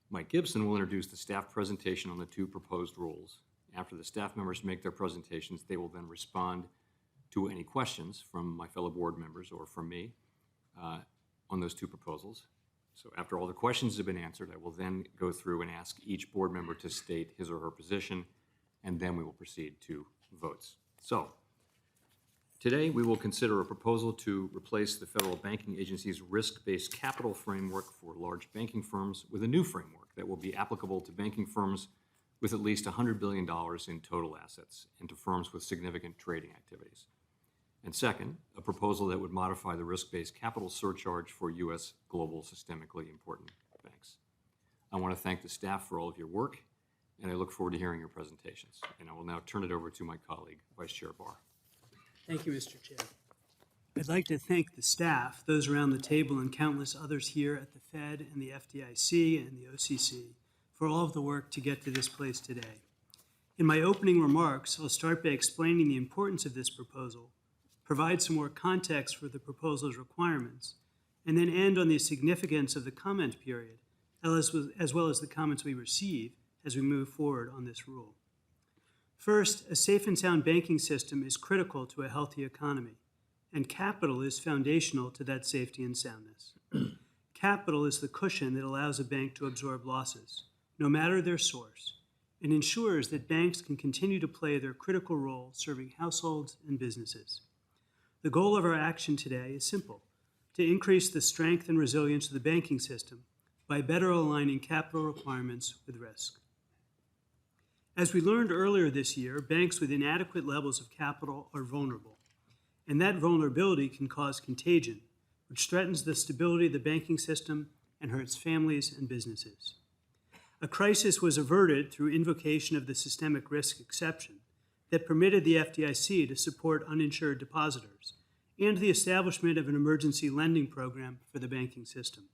Mike Gibson will introduce the staff presentation on the two proposed rules. After the staff members make their presentations, they will then respond to any questions from my fellow board members or from me on those two proposals. So after all the questions have been answered, I will then go through and ask each board member to state his or her position, and then we will proceed to votes. So today we will consider a proposal to replace the Federal Banking Agency's risk-based capital framework for large banking firms with a new framework that will be applicable to banking firms with at least $100 billion in total assets and to firms with significant trading activities. And second, a proposal that would modify the risk-based capital surcharge for U.S. global systemically important banks. I want to thank the staff for all of your work, and I look forward to hearing your presentations. And I will now turn it over to my colleague, Vice Chair Barr. Thank you, Mr. Chair. I'd like to thank the staff, those around the table, and countless others here at the Fed and the FDIC and the OCC for all of the work to get to this place today. In my opening remarks, I'll start by explaining the importance of this proposal, provide some more context for the proposal's requirements, and then end on the significance of the comment period, as well as the comments we receive as we move forward on this rule. First, a safe and sound banking system is critical to a healthy economy, and capital is foundational to that safety and soundness. Capital is the cushion that allows a bank to absorb losses, no matter their source, and ensures that banks can continue to play their critical role serving households and businesses. The goal of our action today is simple: to increase the strength and resilience of the banking system by better aligning capital requirements with risk. As we learned earlier this year, banks with inadequate levels of capital are vulnerable, and that vulnerability can cause contagion, which threatens the stability of the banking system and hurts families and businesses. A crisis was averted through invocation of the systemic risk exception that permitted the FDIC to support uninsured depositors and the establishment of an emergency lending program for the banking system.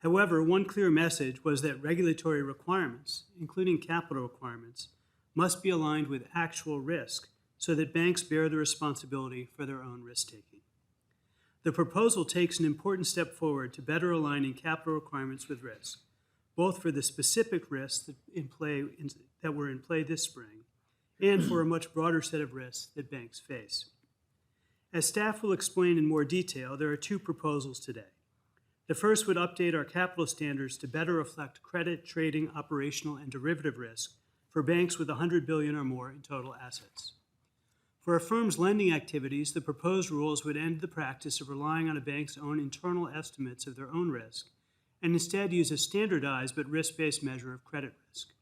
However, one clear message was that regulatory requirements, including capital requirements, must be aligned with actual risk so that banks bear the responsibility for their own risk-taking. The proposal takes an important step forward to better aligning capital requirements with risk, both for the specific risks that were in play this spring and for a much broader set of risks that banks face. As staff will explain in more detail, there are two proposals today. The first would update our capital standards to better reflect credit, trading, operational, and derivative risk for banks with $100 billion or more in total assets. For a firm's lending activities, the proposed rules would end the practice of relying on a bank's own internal estimates of their own risk and instead use a standardized but risk-based measure of credit risk.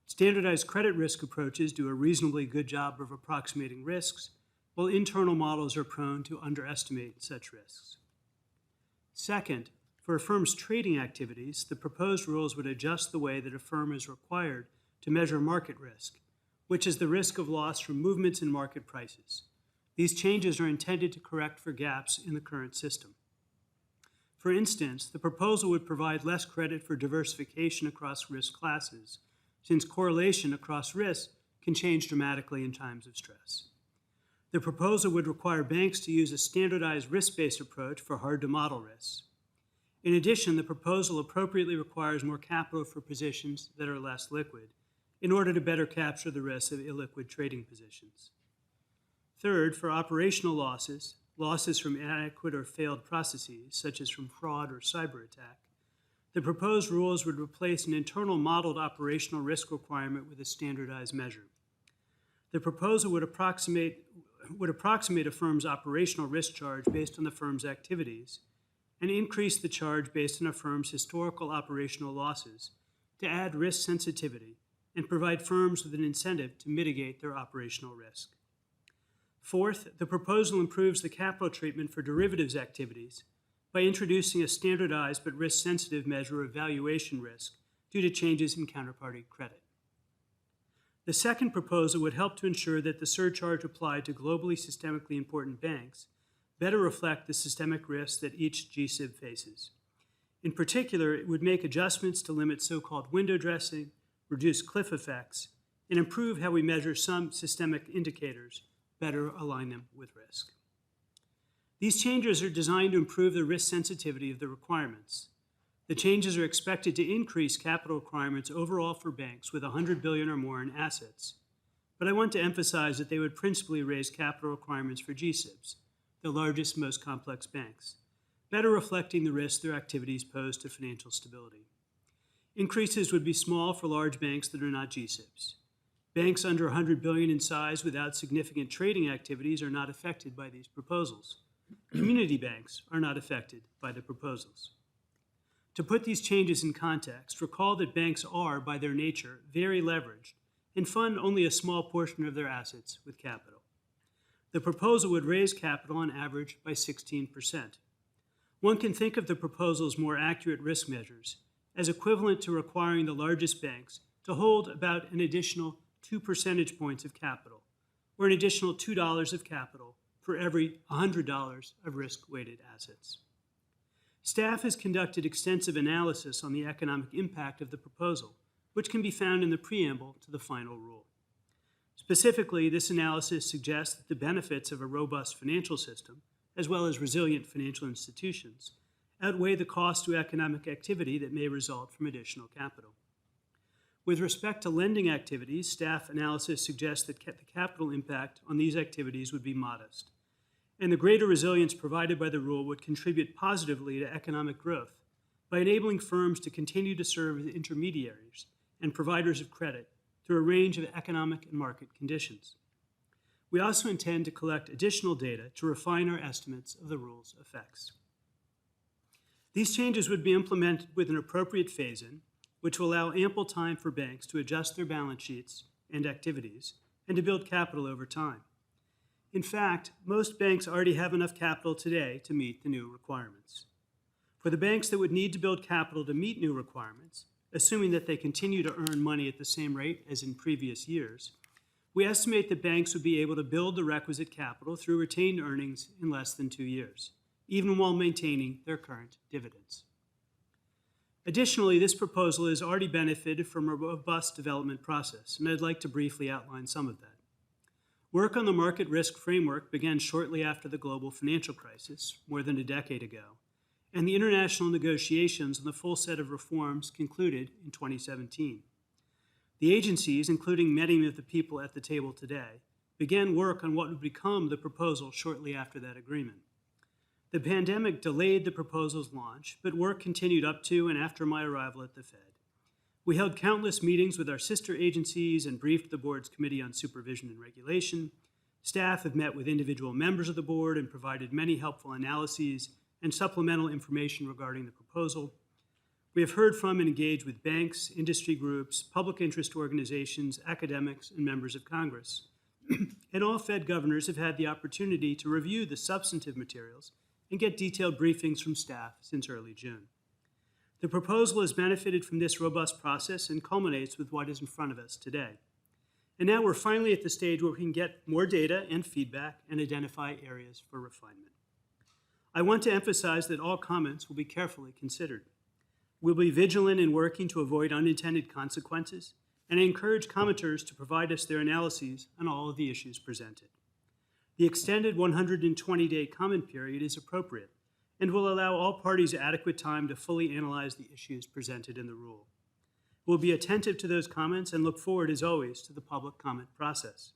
Standardized credit risk approaches do a reasonably good job of approximating risks, while internal models are prone to underestimate such risks. Second, for a firm's trading activities, the proposed rules would adjust the way that a firm is required to measure market risk, which is the risk of loss from movements in market prices. These changes are intended to correct for gaps in the current system. For instance, the proposal would provide less credit for diversification across risk classes, since correlation across risks can change dramatically in times of stress. The proposal would require banks to use a standardized risk-based approach for hard-to-model risks. In addition, the proposal appropriately requires more capital for positions that are less liquid in order to better capture the risks of illiquid trading positions. Third, for operational losses, losses from inadequate or failed processes, such as from fraud or cyber attack, the proposed rules would replace an internal modeled operational risk requirement with a standardized measure. The proposal would approximate a firm's operational risk charge based on the firm's activities and increase the charge based on a firm's historical operational losses to add risk sensitivity and provide firms with an incentive to mitigate their operational risk. Fourth, the proposal improves the capital treatment for derivatives activities by introducing a standardized but risk-sensitive measure of valuation risk due to changes in counterparty credit. The second proposal would help to ensure that the surcharge applied to globally systemically important banks better reflect the systemic risks that each GSIB faces. In particular, it would make adjustments to limit so-called window dressing, reduce cliff effects, and improve how we measure some systemic indicators, better align them with risk. These changes are designed to improve the risk sensitivity of the requirements. The changes are expected to increase capital requirements overall for banks with $100 billion or more in assets. But I want to emphasize that they would principally raise capital requirements for GSIBs, the largest, most complex banks, better reflecting the risks their activities pose to financial stability. Increases would be small for large banks that are not GSIBs. Banks under $100 billion in size without significant trading activities are not affected by these proposals. Community banks are not affected by the proposals. To put these changes in context, recall that banks are, by their nature, very leveraged and fund only a small portion of their assets with capital. The proposal would raise capital on average by 16%. One can think of the proposal's more accurate risk measures as equivalent to requiring the largest banks to hold about an additional 2 percentage points of capital, or an additional $2 of capital for every $100 of risk-weighted assets. Staff has conducted extensive analysis on the economic impact of the proposal, which can be found in the preamble to the final rule. Specifically, this analysis suggests that the benefits of a robust financial system, as well as resilient financial institutions, outweigh the cost to economic activity that may result from additional capital. With respect to lending activities, staff analysis suggests that the capital impact on these activities would be modest, and the greater resilience provided by the rule would contribute positively to economic growth by enabling firms to continue to serve as intermediaries and providers of credit through a range of economic and market conditions. We also intend to collect additional data to refine our estimates of the rule's effects. These changes would be implemented with an appropriate phase-in, which will allow ample time for banks to adjust their balance sheets and activities and to build capital over time. In fact, most banks already have enough capital today to meet the new requirements. For the banks that would need to build capital to meet new requirements, assuming that they continue to earn money at the same rate as in previous years, we estimate that banks would be able to build the requisite capital through retained earnings in less than 2 years, even while maintaining their current dividends. Additionally, this proposal has already benefited from a robust development process, and I'd like to briefly outline some of that. Work on the market risk framework began shortly after the global financial crisis, more than a decade ago, and the international negotiations on the full set of reforms concluded in 2017. The agencies, including many of the people at the table today, began work on what would become the proposal shortly after that agreement. The pandemic delayed the proposal's launch, but work continued up to and after my arrival at the Fed. We held countless meetings with our sister agencies and briefed the board's Committee on Supervision and Regulation. Staff have met with individual members of the board and provided many helpful analyses and supplemental information regarding the proposal. We have heard from and engaged with banks, industry groups, public interest organizations, academics, and members of Congress. And all Fed governors have had the opportunity to review the substantive materials and get detailed briefings from staff since early June. The proposal has benefited from this robust process and culminates with what is in front of us today. And now we're finally at the stage where we can get more data and feedback and identify areas for refinement. I want to emphasize that all comments will be carefully considered. We'll be vigilant in working to avoid unintended consequences, and I encourage commenters to provide us their analyses on all of the issues presented. The extended 120-day comment period is appropriate and will allow all parties adequate time to fully analyze the issues presented in the rule. We'll be attentive to those comments and look forward, as always, to the public comment process.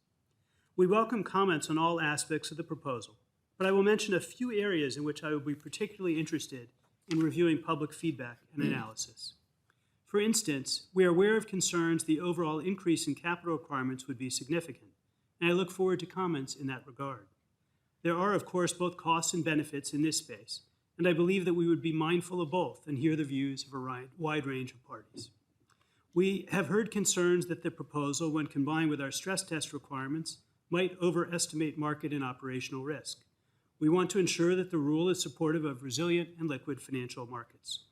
We welcome comments on all aspects of the proposal, but I will mention a few areas in which I will be particularly interested in reviewing public feedback and analysis. For instance, we are aware of concerns the overall increase in capital requirements would be significant, and I look forward to comments in that regard. There are, of course, both costs and benefits in this space, and I believe that we would be mindful of both and hear the views of a wide range of parties. We have heard concerns that the proposal, when combined with our stress test requirements, might overestimate market and operational risk. We want to ensure that the rule is supportive of resilient and liquid financial markets.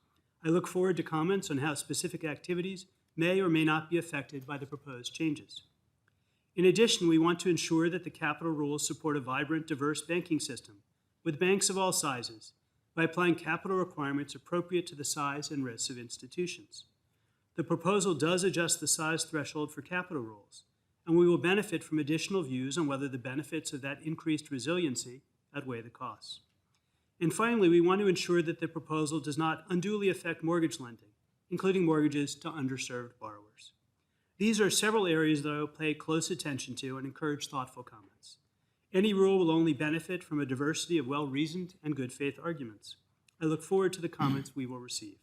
I look forward to comments on how specific activities may or may not be affected by the proposed changes. In addition, we want to ensure that the capital rules support a vibrant, diverse banking system with banks of all sizes by applying capital requirements appropriate to the size and risks of institutions. The proposal does adjust the size threshold for capital rules, and we will benefit from additional views on whether the benefits of that increased resiliency outweigh the costs. And finally, we want to ensure that the proposal does not unduly affect mortgage lending, including mortgages to underserved borrowers. These are several areas that I will pay close attention to and encourage thoughtful comments. Any rule will only benefit from a diversity of well-reasoned and good faith arguments. I look forward to the comments we will receive.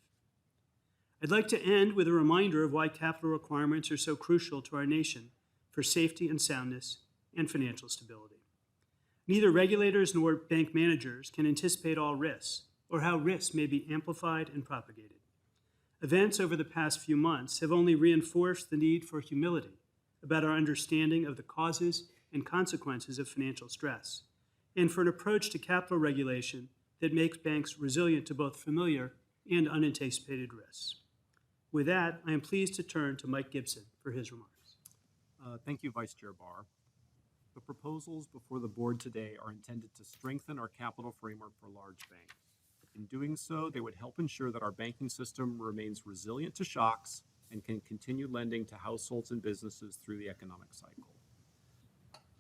I'd like to end with a reminder of why capital requirements are so crucial to our nation for safety and soundness and financial stability. Neither regulators nor bank managers can anticipate all risks or how risks may be amplified and propagated. Events over the past few months have only reinforced the need for humility about our understanding of the causes and consequences of financial stress, and for an approach to capital regulation that makes banks resilient to both familiar and unanticipated risks. With that, I am pleased to turn to Mike Gibson for his remarks. Thank you, Vice Chair Barr. The proposals before the board today are intended to strengthen our capital framework for large banks. In doing so, they would help ensure that our banking system remains resilient to shocks and can continue lending to households and businesses through the economic cycle.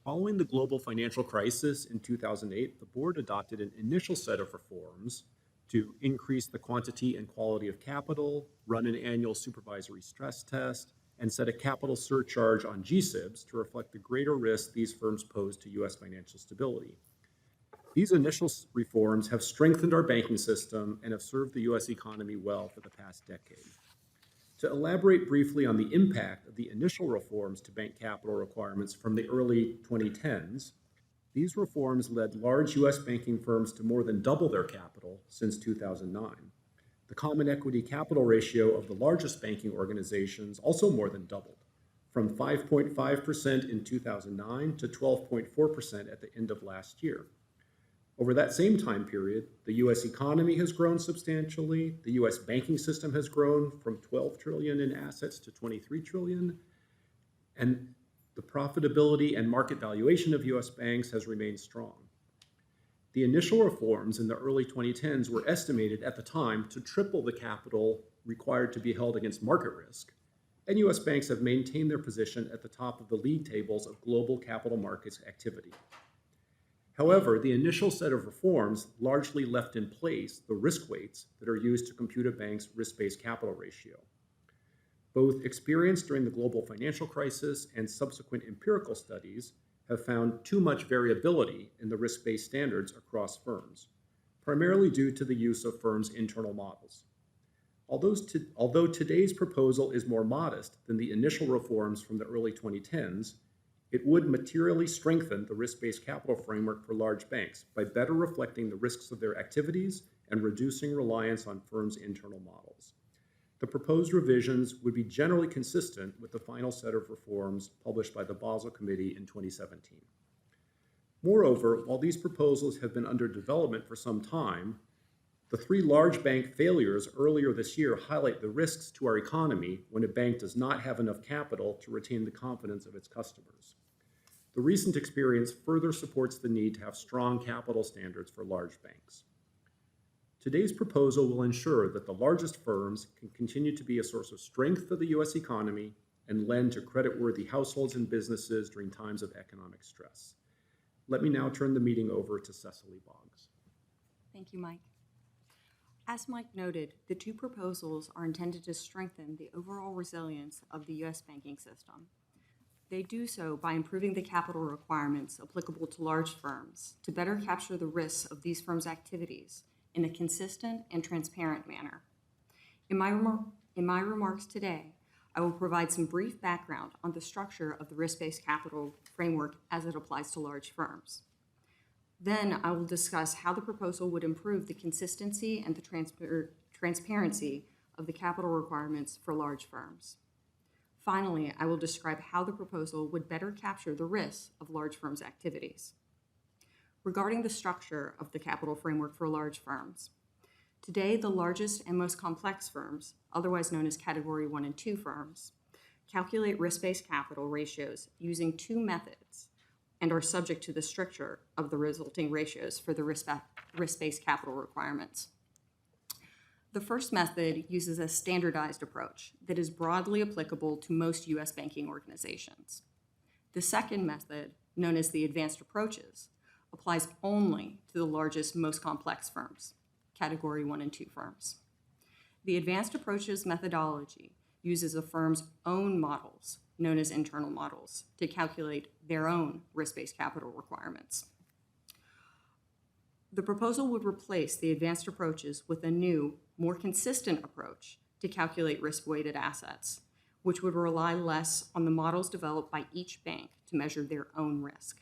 Following the global financial crisis in 2008, the board adopted an initial set of reforms to increase the quantity and quality of capital, run an annual supervisory stress test, and set a capital surcharge on GSIBs to reflect the greater risk these firms pose to U.S. financial stability. These initial reforms have strengthened our banking system and have served the U.S. economy well for the past decade. To elaborate briefly on the impact of the initial reforms to bank capital requirements from the early 2010s, these reforms led large U.S. banking firms to more than double their capital since 2009. The common equity capital ratio of the largest banking organizations also more than doubled, from 5.5% in 2009 to 12.4% at the end of last year. Over that same time period, the U.S. economy has grown substantially, the U.S. banking system has grown from 12 trillion in assets to 23 trillion, and the profitability and market valuation of U.S. banks has remained strong. The initial reforms in the early 2010s were estimated at the time to triple the capital required to be held against market risk, and U.S. banks have maintained their position at the top of the league tables of global capital markets activity. However, the initial set of reforms largely left in place the risk weights that are used to compute a bank's risk-based capital ratio. Both experience during the global financial crisis and subsequent empirical studies have found too much variability in the risk-based standards across firms, primarily due to the use of firms' internal models. Although today's proposal is more modest than the initial reforms from the early 2010s, it would materially strengthen the risk-based capital framework for large banks by better reflecting the risks of their activities and reducing reliance on firms' internal models. The proposed revisions would be generally consistent with the final set of reforms published by the Basel Committee in 2017. Moreover, while these proposals have been under development for some time, the three large bank failures earlier this year highlight the risks to our economy when a bank does not have enough capital to retain the confidence of its customers. The recent experience further supports the need to have strong capital standards for large banks. Today's proposal will ensure that the largest firms can continue to be a source of strength for the U.S. economy and lend to creditworthy households and businesses during times of economic stress. Let me now turn the meeting over to Cecily Boggs. Thank you, Mike. As Mike noted, the two proposals are intended to strengthen the overall resilience of the U.S. banking system. They do so by improving the capital requirements applicable to large firms to better capture the risks of these firms' activities in a consistent and transparent manner. In my remarks today, I will provide some brief background on the structure of the risk-based capital framework as it applies to large firms. Then I will discuss how the proposal would improve the consistency and the transparency of the capital requirements for large firms. Finally, I will describe how the proposal would better capture the risks of large firms' activities. Regarding the structure of the capital framework for large firms, today the largest and most complex firms, otherwise known as Category 1 and 2 firms, calculate risk-based capital ratios using two methods and are subject to the stricture of the resulting ratios for the risk-based capital requirements. The first method uses a standardized approach that is broadly applicable to most U.S. banking organizations. The second method, known as the advanced approaches, applies only to the largest, most complex firms, Category 1 and 2 firms. The advanced approaches methodology uses a firm's own models, known as internal models, to calculate their own risk-based capital requirements. The proposal would replace the advanced approaches with a new, more consistent approach to calculate risk-weighted assets, which would rely less on the models developed by each bank to measure their own risk.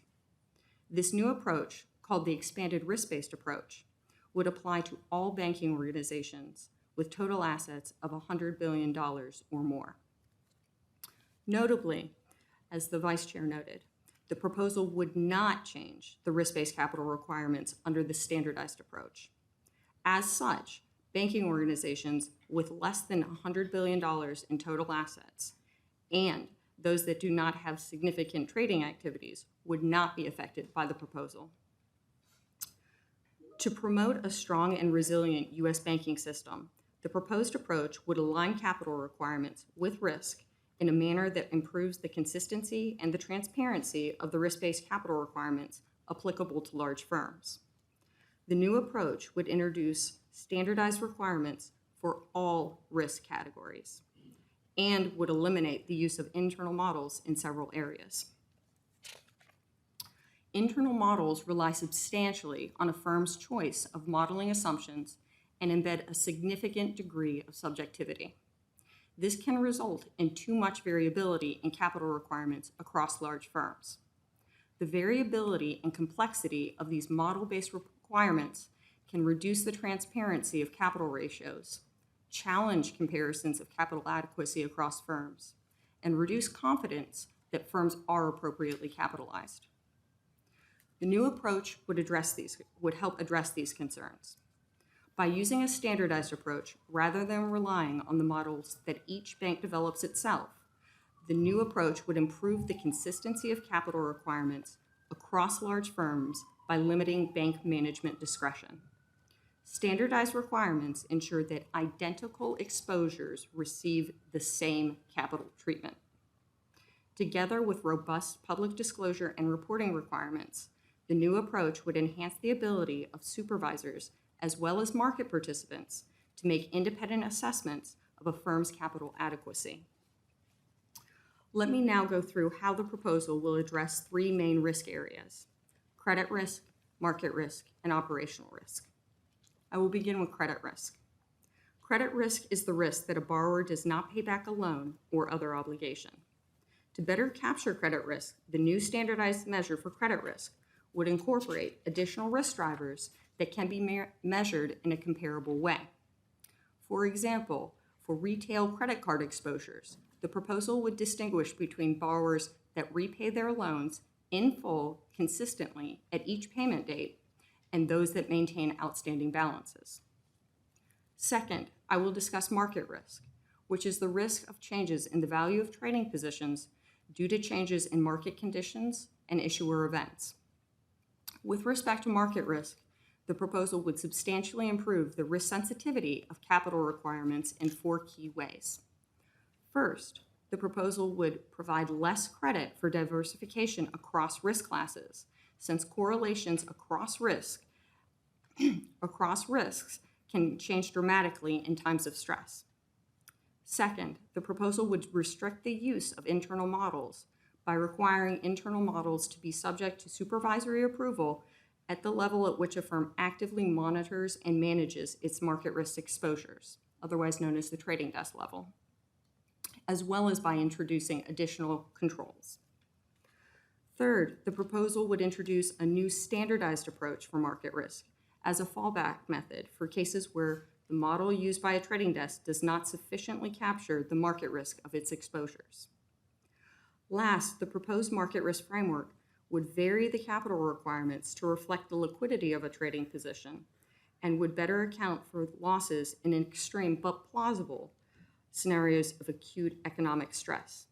This new approach, called the expanded risk-based approach, would apply to all banking organizations with total assets of $100 billion or more. Notably, as the Vice Chair noted, the proposal would not change the risk-based capital requirements under the standardized approach. As such, banking organizations with less than $100 billion in total assets and those that do not have significant trading activities would not be affected by the proposal. To promote a strong and resilient U.S. banking system, the proposed approach would align capital requirements with risk in a manner that improves the consistency and the transparency of the risk-based capital requirements applicable to large firms. The new approach would introduce standardized requirements for all risk categories and would eliminate the use of internal models in several areas. Internal models rely substantially on a firm's choice of modeling assumptions and embed a significant degree of subjectivity. This can result in too much variability in capital requirements across large firms. The variability and complexity of these model-based requirements can reduce the transparency of capital ratios, challenge comparisons of capital adequacy across firms, and reduce confidence that firms are appropriately capitalized. The new approach would help address these concerns. By using a standardized approach rather than relying on the models that each bank develops itself, the new approach would improve the consistency of capital requirements across large firms by limiting bank management discretion. Standardized requirements ensure that identical exposures receive the same capital treatment. Together with robust public disclosure and reporting requirements, the new approach would enhance the ability of supervisors as well as market participants to make independent assessments of a firm's capital adequacy. Let me now go through how the proposal will address three main risk areas: credit risk, market risk, and operational risk. I will begin with credit risk. Credit risk is the risk that a borrower does not pay back a loan or other obligation. To better capture credit risk, the new standardized measure for credit risk would incorporate additional risk drivers that can be measured in a comparable way. For example, for retail credit card exposures, the proposal would distinguish between borrowers that repay their loans in full consistently at each payment date and those that maintain outstanding balances. Second, I will discuss market risk, which is the risk of changes in the value of trading positions due to changes in market conditions and issuer events. With respect to market risk, the proposal would substantially improve the risk sensitivity of capital requirements in four key ways. First, the proposal would provide less credit for diversification across risk classes, since correlations across risks can change dramatically in times of stress. Second, the proposal would restrict the use of internal models by requiring internal models to be subject to supervisory approval at the level at which a firm actively monitors and manages its market risk exposures, otherwise known as the trading desk level, as well as by introducing additional controls. Third, the proposal would introduce a new standardized approach for market risk as a fallback method for cases where the model used by a trading desk does not sufficiently capture the market risk of its exposures. Last, the proposed market risk framework would vary the capital requirements to reflect the liquidity of a trading position and would better account for losses in extreme but plausible scenarios of acute economic stress.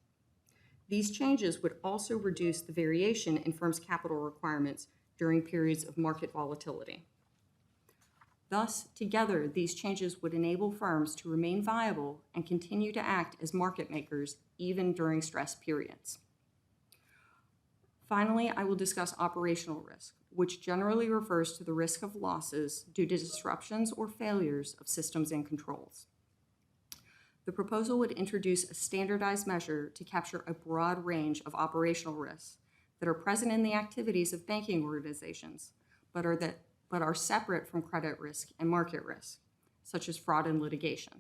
These changes would also reduce the variation in firms' capital requirements during periods of market volatility. Thus, together, these changes would enable firms to remain viable and continue to act as market makers even during stress periods. Finally, I will discuss operational risk, which generally refers to the risk of losses due to disruptions or failures of systems and controls. The proposal would introduce a standardized measure to capture a broad range of operational risks that are present in the activities of banking organizations, but are separate from credit risk and market risk, such as fraud and litigation.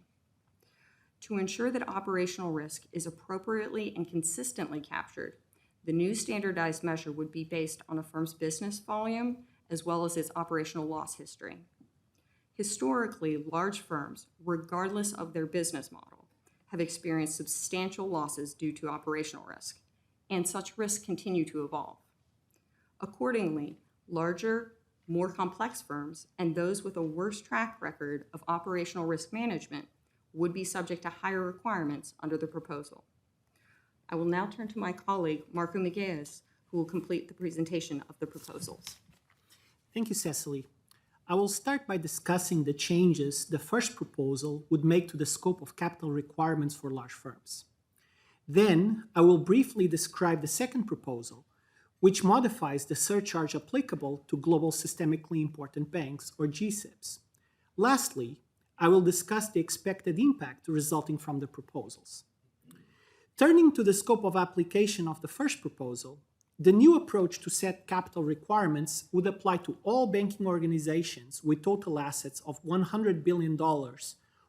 To ensure that operational risk is appropriately and consistently captured, the new standardized measure would be based on a firm's business volume as well as its operational loss history. Historically, large firms, regardless of their business model, have experienced substantial losses due to operational risk, and such risks continue to evolve. Accordingly, larger, more complex firms and those with a worse track record of operational risk management would be subject to higher requirements under the proposal. I will now turn to my colleague, Marco Miguez, who will complete the presentation of the proposals. Thank you, Cecily. I will start by discussing the changes the first proposal would make to the scope of capital requirements for large firms. Then, I will briefly describe the second proposal, which modifies the surcharge applicable to global systemically important banks, or GSIBs. Lastly, I will discuss the expected impact resulting from the proposals. Turning to the scope of application of the first proposal, the new approach to set capital requirements would apply to all banking organizations with total assets of $100 billion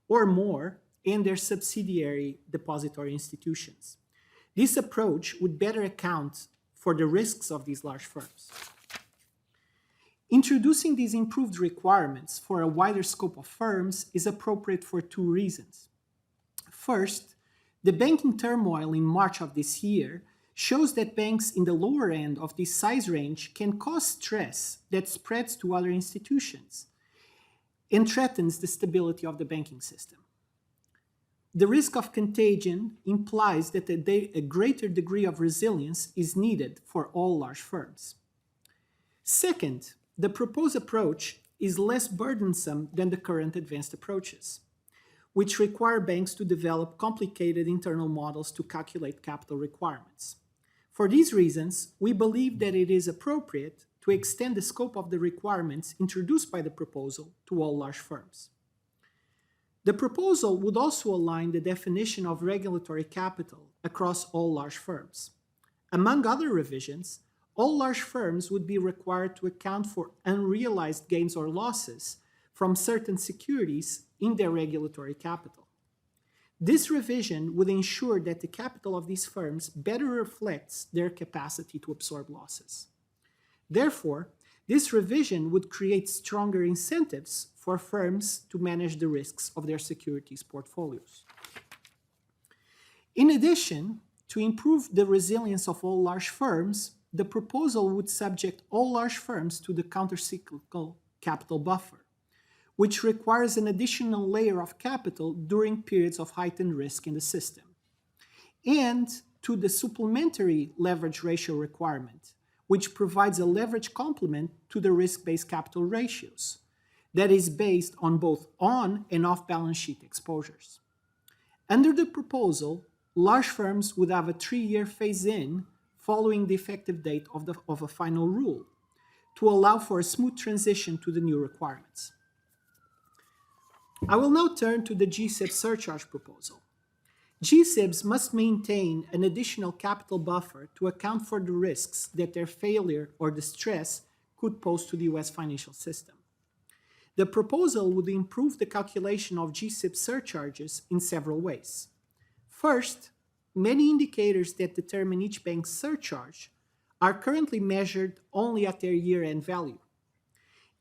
or more and their subsidiary depository institutions. This approach would better account for the risks of these large firms. Introducing these improved requirements for a wider scope of firms is appropriate for two reasons. First, the banking turmoil in March of this year shows that banks in the lower end of this size range can cause stress that spreads to other institutions and threatens the stability of the banking system. The risk of contagion implies that a greater degree of resilience is needed for all large firms. Second, the proposed approach is less burdensome than the current advanced approaches, which require banks to develop complicated internal models to calculate capital requirements. For these reasons, we believe that it is appropriate to extend the scope of the requirements introduced by the proposal to all large firms. The proposal would also align the definition of regulatory capital across all large firms. Among other revisions, all large firms would be required to account for unrealized gains or losses from certain securities in their regulatory capital. This revision would ensure that the capital of these firms better reflects their capacity to absorb losses. Therefore, this revision would create stronger incentives for firms to manage the risks of their securities portfolios. In addition, to improve the resilience of all large firms, the proposal would subject all large firms to the countercyclical capital buffer, which requires an additional layer of capital during periods of heightened risk in the system, and to the supplementary leverage ratio requirement, which provides a leverage complement to the risk-based capital ratios that is based on both on and off-balance sheet exposures. Under the proposal, large firms would have a 3-year phase-in following the effective date of a final rule to allow for a smooth transition to the new requirements. I will now turn to the GSIB surcharge proposal. GSIBs must maintain an additional capital buffer to account for the risks that their failure or distress could pose to the U.S. financial system. The proposal would improve the calculation of GSIB surcharges in several ways. First, many indicators that determine each bank's surcharge are currently measured only at their year-end value.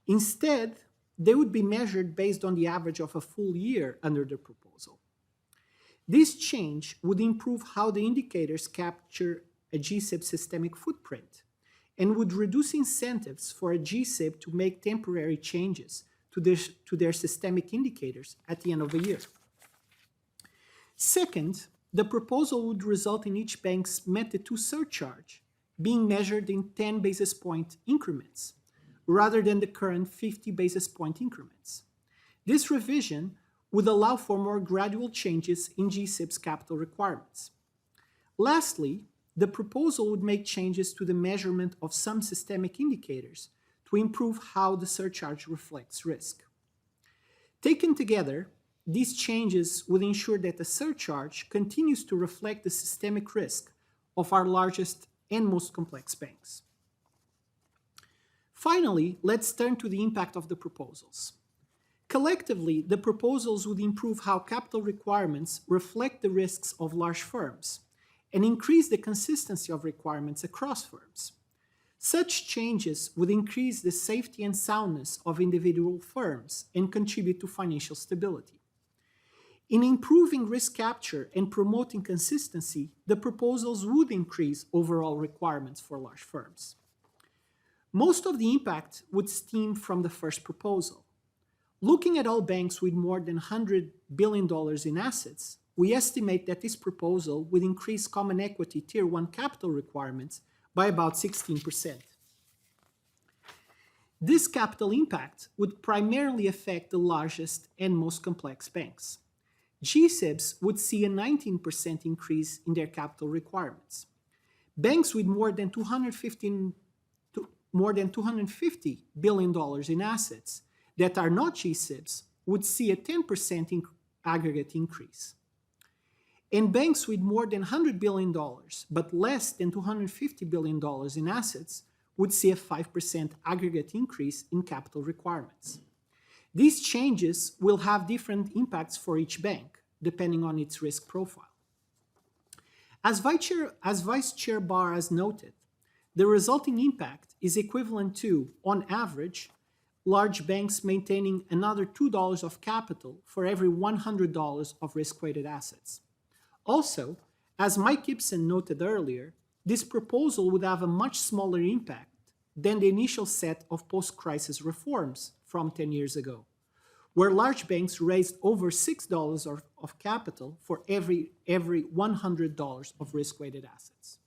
Instead, they would be measured based on the average of a full year under the proposal. This change would improve how the indicators capture a GSIB systemic footprint and would reduce incentives for a GSIB to make temporary changes to their systemic indicators at the end of a year. Second, the proposal would result in each bank's Method 2 surcharge being measured in 10 basis point increments, rather than the current 50 basis point increments. This revision would allow for more gradual changes in GSIB's capital requirements. Lastly, the proposal would make changes to the measurement of some systemic indicators to improve how the surcharge reflects risk. Taken together, these changes would ensure that the surcharge continues to reflect the systemic risk of our largest and most complex banks. Finally, let's turn to the impact of the proposals. Collectively, the proposals would improve how capital requirements reflect the risks of large firms and increase the consistency of requirements across firms. Such changes would increase the safety and soundness of individual firms and contribute to financial stability. In improving risk capture and promoting consistency, the proposals would increase overall requirements for large firms. Most of the impact would stem from the first proposal. Looking at all banks with more than $100 billion in assets, we estimate that this proposal would increase Common Equity Tier 1 capital requirements by about 16%. This capital impact would primarily affect the largest and most complex banks. GSIBs would see a 19% increase in their capital requirements. Banks with more than $250 billion in assets that are not GSIBs would see a 10% aggregate increase. And banks with more than $100 billion but less than $250 billion in assets would see a 5% aggregate increase in capital requirements. These changes will have different impacts for each bank, depending on its risk profile. As Vice Chair Barr has noted, the resulting impact is equivalent to, on average, large banks maintaining another $2 of capital for every $100 of risk-weighted assets. Also, as Mike Gibson noted earlier, this proposal would have a much smaller impact than the initial set of post-crisis reforms from 10 years ago, where large banks raised over $6 of capital for every $100 of risk-weighted assets.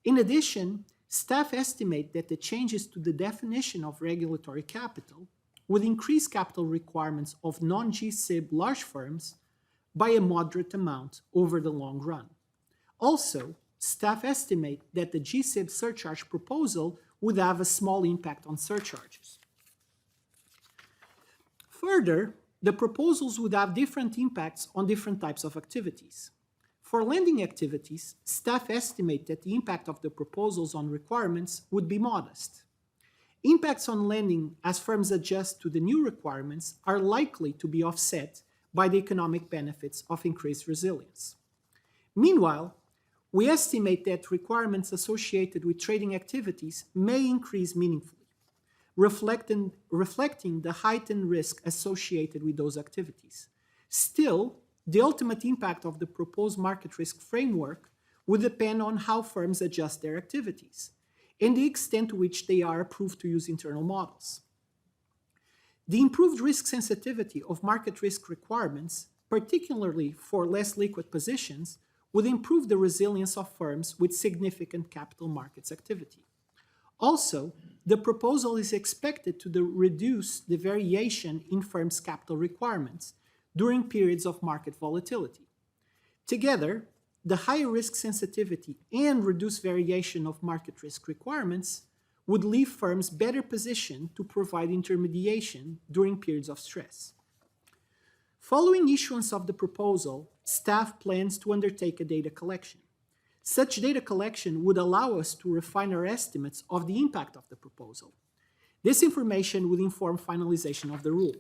In addition, staff estimate that the changes to the definition of regulatory capital would increase capital requirements of non-GSIB large firms by a moderate amount over the long run. Also, staff estimate that the GSIB surcharge proposal would have a small impact on surcharges. Further, the proposals would have different impacts on different types of activities. For lending activities, staff estimate that the impact of the proposals on requirements would be modest. Impacts on lending as firms adjust to the new requirements are likely to be offset by the economic benefits of increased resilience. Meanwhile, we estimate that requirements associated with trading activities may increase meaningfully, reflecting the heightened risk associated with those activities. Still, the ultimate impact of the proposed market risk framework would depend on how firms adjust their activities and the extent to which they are approved to use internal models. The improved risk sensitivity of market risk requirements, particularly for less liquid positions, would improve the resilience of firms with significant capital markets activity. Also, the proposal is expected to reduce the variation in firms' capital requirements during periods of market volatility. Together, the higher risk sensitivity and reduced variation of market risk requirements would leave firms better positioned to provide intermediation during periods of stress. Following issuance of the proposal, staff plans to undertake a data collection. Such data collection would allow us to refine our estimates of the impact of the proposal. This information would inform finalization of the rule.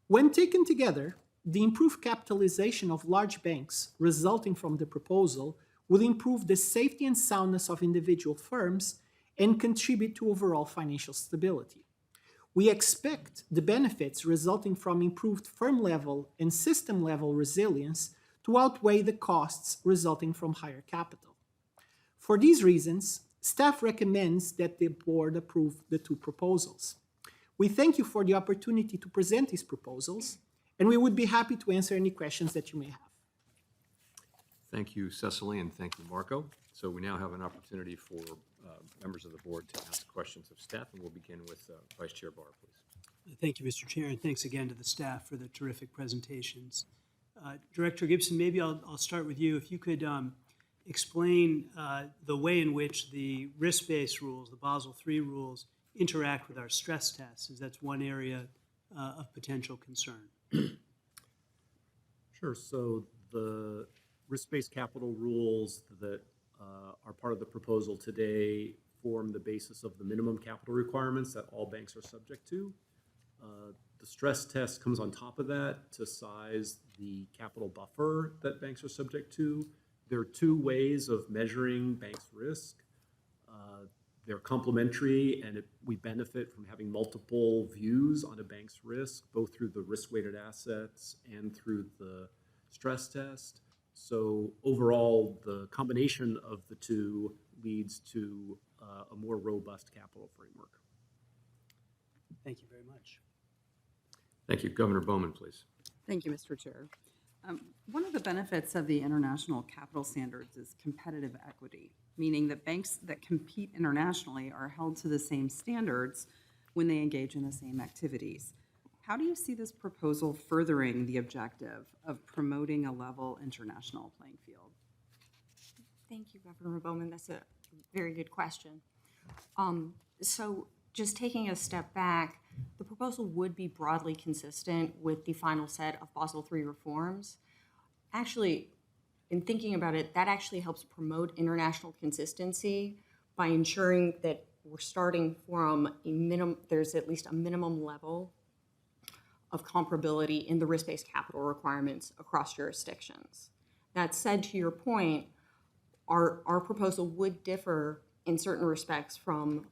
When taken together, the improved capitalization of large banks resulting from the proposal would improve the safety and soundness of individual firms and contribute to overall financial stability. We expect the benefits resulting from improved firm-level and system-level resilience to outweigh the costs resulting from higher capital. For these reasons, staff recommends that the board approve the two proposals. We thank you for the opportunity to present these proposals, and we would be happy to answer any questions that you may have. Thank you, Cecily, and thank you, Marco. So we now have an opportunity for members of the board to ask questions of staff, and we'll begin with Vice Chair Barr, please. Thank you, Mr. Chair, and thanks again to the staff for the terrific presentations. Director Gibson, maybe I'll start with you. If you could explain the way in which the risk-based rules, the Basel III rules, interact with our stress tests, as that's one area of potential concern. Sure. So the risk-based capital rules that are part of the proposal today form the basis of the minimum capital requirements that all banks are subject to. The stress test comes on top of that to size the capital buffer that banks are subject to. There are two ways of measuring banks' risk. They're complementary, and we benefit from having multiple views on a bank's risk, both through the risk-weighted assets and through the stress test. So overall, the combination of the two leads to a more robust capital framework. Thank you very much. Thank you. Governor Bowman, please. Thank you, Mr. Chair. One of the benefits of the international capital standards is competitive equity, meaning that banks that compete internationally are held to the same standards when they engage in the same activities. How do you see this proposal furthering the objective of promoting a level international playing field? Thank you, Governor Bowman. That's a very good question. So just taking a step back, the proposal would be broadly consistent with the final set of Basel III reforms. Actually, in thinking about it, that actually helps promote international consistency by ensuring that we're starting from a minimum, there's at least a minimum level of comparability in the risk-based capital requirements across jurisdictions. That said, to your point, our proposal would differ in certain respects from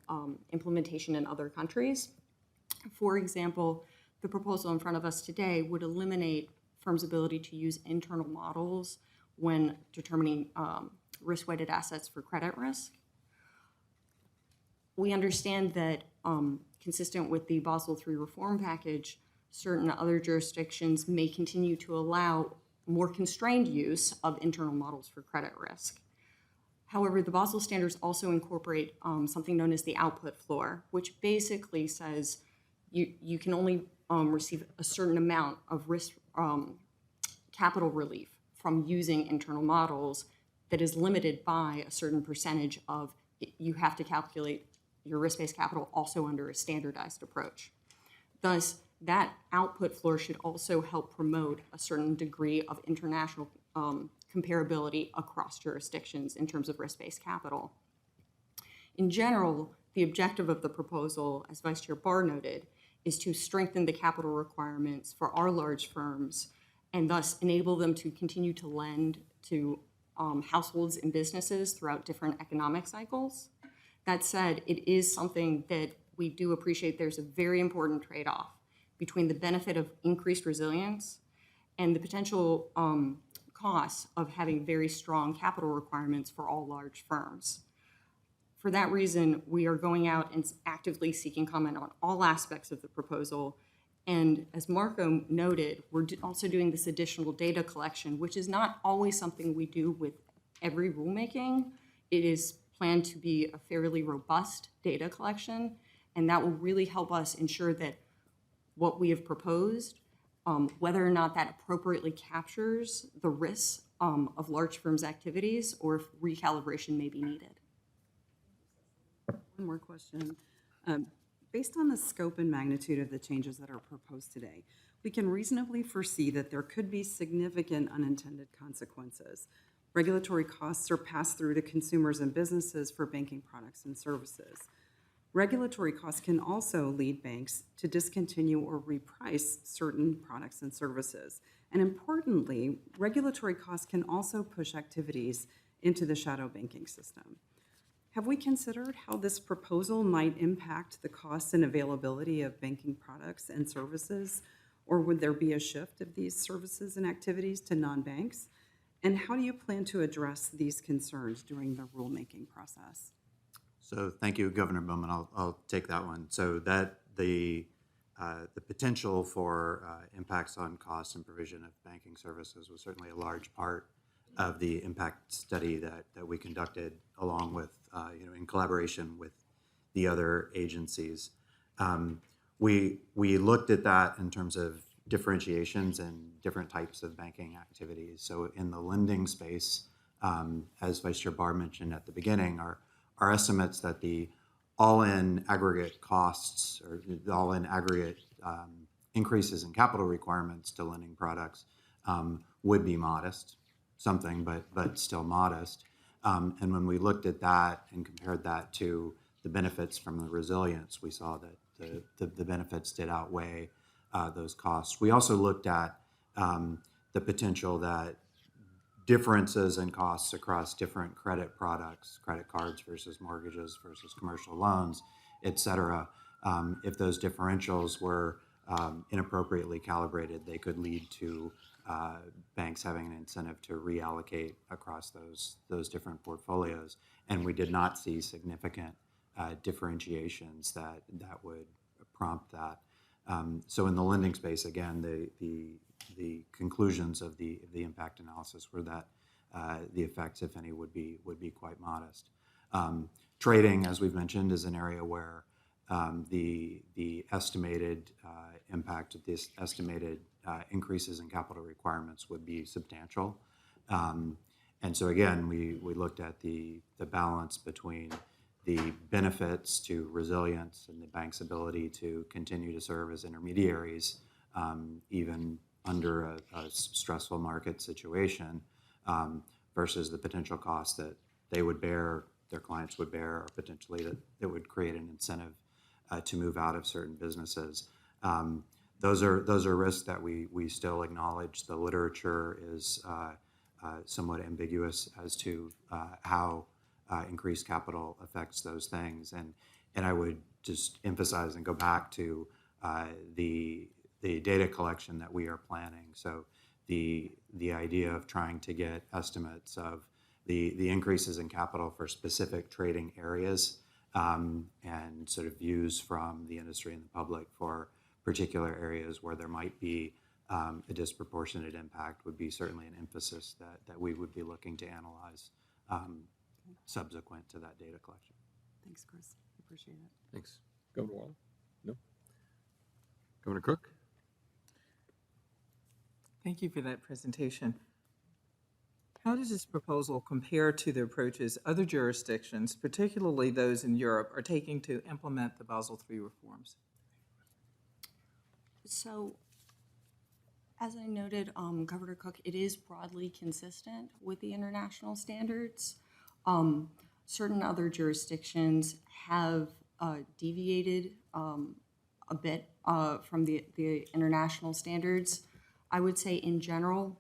implementation in other countries. For example, the proposal in front of us today would eliminate firms' ability to use internal models when determining risk-weighted assets for credit risk. We understand that consistent with the Basel III reform package, certain other jurisdictions may continue to allow more constrained use of internal models for credit risk. However, the Basel standards also incorporate something known as the output floor, which basically says you can only receive a certain amount of risk capital relief from using internal models that is limited by a certain percentage of, you have to calculate your risk-based capital also under a standardized approach. Thus, that output floor should also help promote a certain degree of international comparability across jurisdictions in terms of risk-based capital. In general, the objective of the proposal, as Vice Chair Barr noted, is to strengthen the capital requirements for our large firms and thus enable them to continue to lend to households and businesses throughout different economic cycles. That said, it is something that we do appreciate there's a very important trade-off between the benefit of increased resilience and the potential costs of having very strong capital requirements for all large firms. For that reason, we are going out and actively seeking comment on all aspects of the proposal. And as Marco noted, we're also doing this additional data collection, which is not always something we do with every rulemaking. It is planned to be a fairly robust data collection, and that will really help us ensure that what we have proposed, whether or not that appropriately captures the risks of large firms' activities or if recalibration may be needed. One more question. Based on the scope and magnitude of the changes that are proposed today, we can reasonably foresee that there could be significant unintended consequences. Regulatory costs are passed through to consumers and businesses for banking products and services. Regulatory costs can also lead banks to discontinue or reprice certain products and services. And importantly, regulatory costs can also push activities into the shadow banking system. Have we considered how this proposal might impact the cost and availability of banking products and services, or would there be a shift of these services and activities to non-banks? And how do you plan to address these concerns during the rulemaking process? So thank you, Governor Bowman. I'll take that one. So that the potential for impacts on costs and provision of banking services was certainly a large part of the impact study that we conducted along with, in collaboration with the other agencies. We looked at that in terms of differentiations and different types of banking activities. So in the lending space, as Vice Chair Barr mentioned at the beginning, are estimates that the all-in aggregate costs or the all-in aggregate increases in capital requirements to lending products would be modest, something, but still modest. And when we looked at that and compared that to the benefits from the resilience, we saw that the benefits did outweigh those costs. We also looked at the potential that differences in costs across different credit products, credit cards versus mortgages versus commercial loans, et cetera, if those differentials were inappropriately calibrated, they could lead to banks having an incentive to reallocate across those different portfolios. And we did not see significant differentiations that would prompt that. So in the lending space, again, the conclusions of the impact analysis were that the effects, if any, would be quite modest. Trading, as we've mentioned, is an area where the estimated impact of this estimated increases in capital requirements would be substantial. And so again, we looked at the balance between the benefits to resilience and the bank's ability to continue to serve as intermediaries, even under a stressful market situation, versus the potential costs that they would bear, their clients would bear, or potentially that would create an incentive to move out of certain businesses. Those are risks that we still acknowledge. The literature is somewhat ambiguous as to how increased capital affects those things. And I would just emphasize and go back to the data collection that we are planning. So the idea of trying to get estimates of the increases in capital for specific trading areas and sort of views from the industry and the public for particular areas where there might be a disproportionate impact would be certainly an emphasis that we would be looking to analyze subsequent to that data collection. Thanks, Chris. Appreciate it. Thanks. Governor Waller? No? Governor Cook? Thank you for that presentation. How does this proposal compare to the approaches other jurisdictions, particularly those in Europe, are taking to implement the Basel III reforms? So, as I noted, Governor Cook, it is broadly consistent with the international standards. Certain other jurisdictions have deviated a bit from the international standards. I would say in general,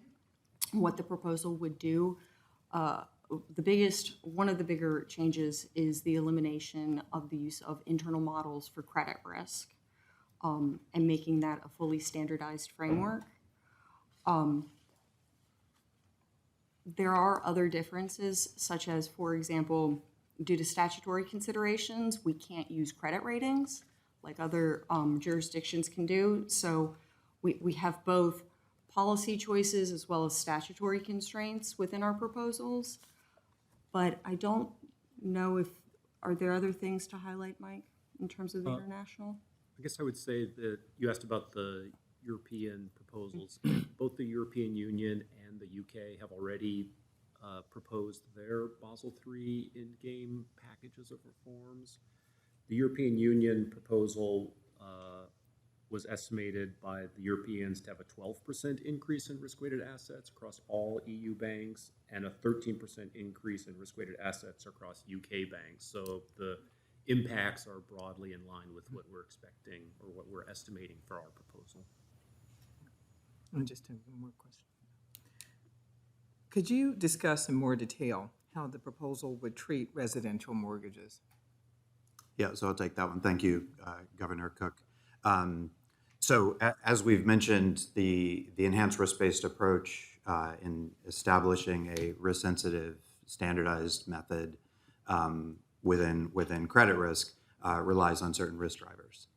what the proposal would do, one of the bigger changes is the elimination of the use of internal models for credit risk and making that a fully standardized framework. There are other differences, such as, for example, due to statutory considerations, we can't use credit ratings like other jurisdictions can do. So we have both policy choices as well as statutory constraints within our proposals. But I don't know are there other things to highlight, Mike, in terms of the international? I guess I would say that you asked about the European proposals. Both the European Union and the UK have already proposed their Basel III in-game packages of reforms. The European Union proposal was estimated by the Europeans to have a 12% increase in risk-weighted assets across all EU banks and a 13% increase in risk-weighted assets across UK banks. So the impacts are broadly in line with what we're expecting or what we're estimating for our proposal. And just one more question. Could you discuss in more detail how the proposal would treat residential mortgages? Yeah, so I'll take that one. Thank you, Governor Cook. So as we've mentioned, the enhanced risk-based approach in establishing a risk-sensitive standardized method within credit risk relies on certain risk drivers.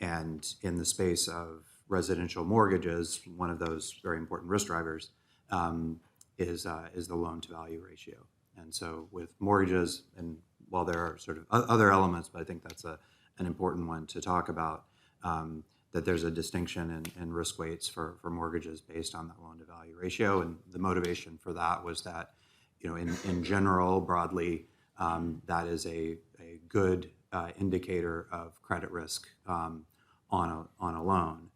And in the space of residential mortgages, one of those very important risk drivers is the loan-to-value ratio. And so with mortgages, and while there are sort of other elements, but I think that's an important one to talk about, that there's a distinction in risk weights for mortgages based on that loan-to-value ratio. And the motivation for that was that, in general, broadly, that is a good indicator of credit risk on a loan.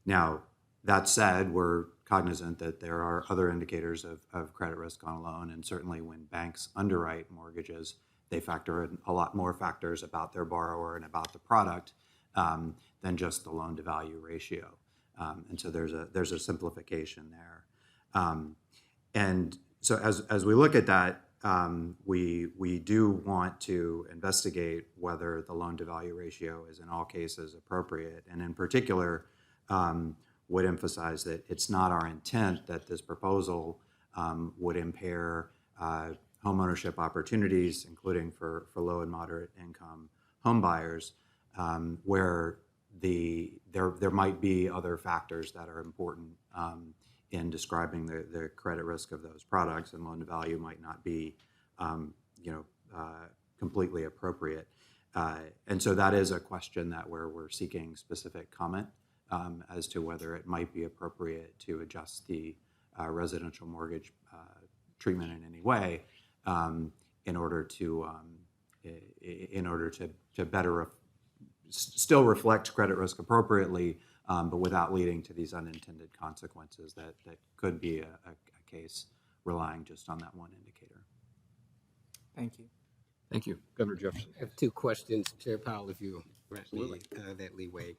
Now, that said, we're cognizant that there are other indicators of credit risk on a loan, and certainly when banks underwrite mortgages, they factor in a lot more factors about their borrower and about the product than just the loan-to-value ratio. And so there's a simplification there. And so as we look at that, we do want to investigate whether the loan-to-value ratio is in all cases appropriate, and in particular, would emphasize that it's not our intent that this proposal would impair homeownership opportunities, including for low and moderate income home buyers, where there might be other factors that are important in describing the credit risk of those products, and loan-to-value might not be completely appropriate. And so that is a question that we're seeking specific comment as to whether it might be appropriate to adjust the residential mortgage treatment in any way in order to better still reflect credit risk appropriately, but without leading to these unintended consequences that could be a case relying just on that one indicator. Thank you. Thank you. Governor Jefferson. I have two questions, Chair Powell, if you grant me that leeway.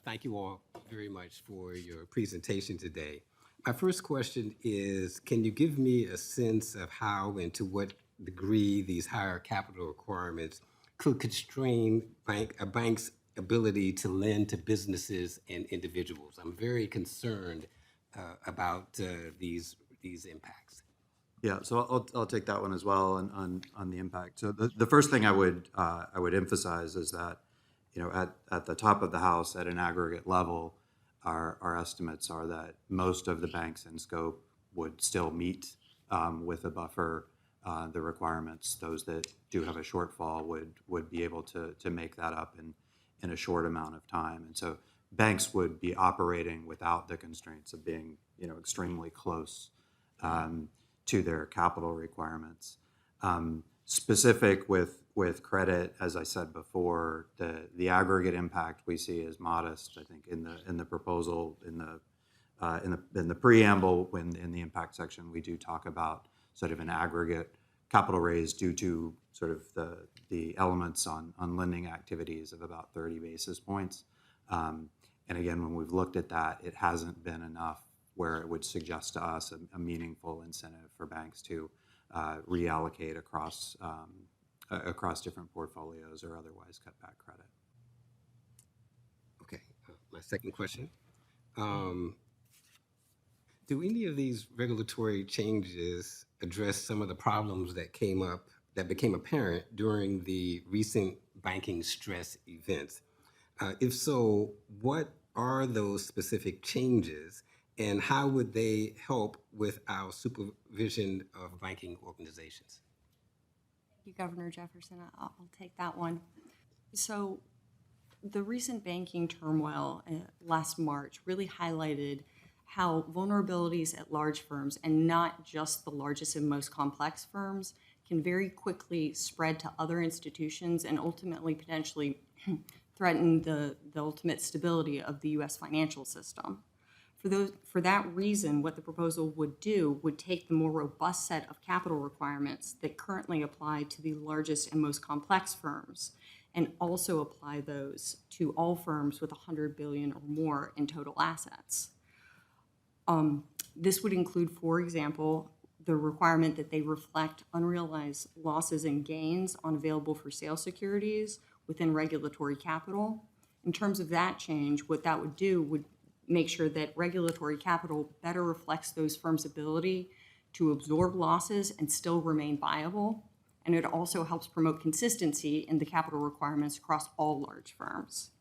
Thank you all very much for your presentation today. My first question is, can you give me a sense of how and to what degree these higher capital requirements could constrain a bank's ability to lend to businesses and individuals? I'm very concerned about these impacts. Yeah, so I'll take that one as well on the impact. So the first thing I would emphasize is that, at the top of the house, at an aggregate level, our estimates are that most of the banks in scope would still meet with a buffer the requirements. Those that do have a shortfall would be able to make that up in a short amount of time. And so banks would be operating without the constraints of being, extremely close to their capital requirements. Specific with credit, as I said before, the aggregate impact we see is modest. I think in the proposal, in the preamble, in the impact section, we do talk about sort of an aggregate capital raise due to sort of the elements on lending activities of about 30 basis points. And again, when we've looked at that, it hasn't been enough where it would suggest to us a meaningful incentive for banks to reallocate across different portfolios or otherwise cut back credit. Okay, my second question. Do any of these regulatory changes address some of the problems that became apparent during the recent banking stress events? If so, what are those specific changes, and how would they help with our supervision of banking organizations? Thank you, Governor Jefferson. I'll take that one. So the recent banking turmoil last March really highlighted how vulnerabilities at large firms, and not just the largest and most complex firms, can very quickly spread to other institutions and ultimately potentially threaten the ultimate stability of the U.S. financial system. For that reason, what the proposal would do would take the more robust set of capital requirements that currently apply to the largest and most complex firms, and also apply those to all firms with $100 billion or more in total assets. This would include, for example, the requirement that they reflect unrealized losses and gains on available for sale securities within regulatory capital. In terms of that change, what that would do would make sure that regulatory capital better reflects those firms' ability to absorb losses and still remain viable. And it also helps promote consistency in the capital requirements across all large firms.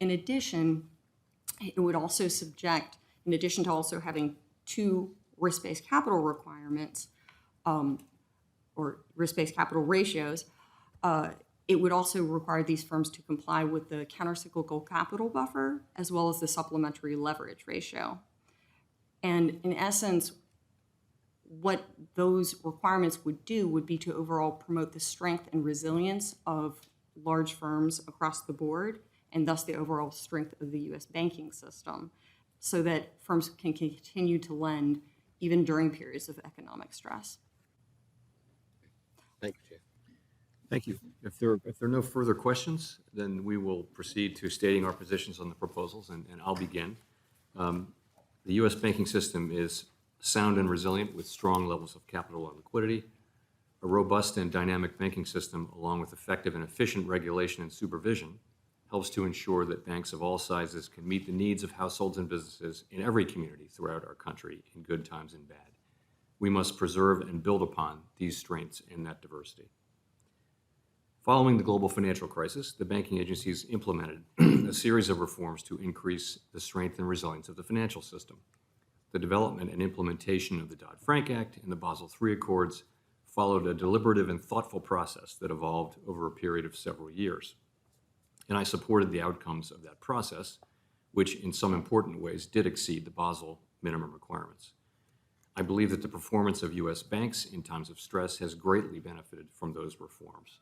In addition, it would also subject, in addition to also having two risk-based capital requirements, or risk-based capital ratios, It would also require these firms to comply with the countercyclical capital buffer as well as the supplementary leverage ratio. And in essence, what those requirements would do would be to overall promote the strength and resilience of large firms across the board, and thus the overall strength of the U.S. banking system, so that firms can continue to lend even during periods of economic stress. Thank you, Chair. Thank you. If there are no further questions, then we will proceed to stating our positions on the proposals, and I'll begin. The U.S. banking system is sound and resilient with strong levels of capital and liquidity. A robust and dynamic banking system, along with effective and efficient regulation and supervision, helps to ensure that banks of all sizes can meet the needs of households and businesses in every community throughout our country in good times and bad. We must preserve and build upon these strengths and that diversity. Following the global financial crisis, the banking agencies implemented a series of reforms to increase the strength and resilience of the financial system. The development and implementation of the Dodd-Frank Act and the Basel III Accords followed a deliberative and thoughtful process that evolved over a period of several years. And I supported the outcomes of that process, which in some important ways did exceed the Basel minimum requirements. I believe that the performance of U.S. banks in times of stress has greatly benefited from those reforms.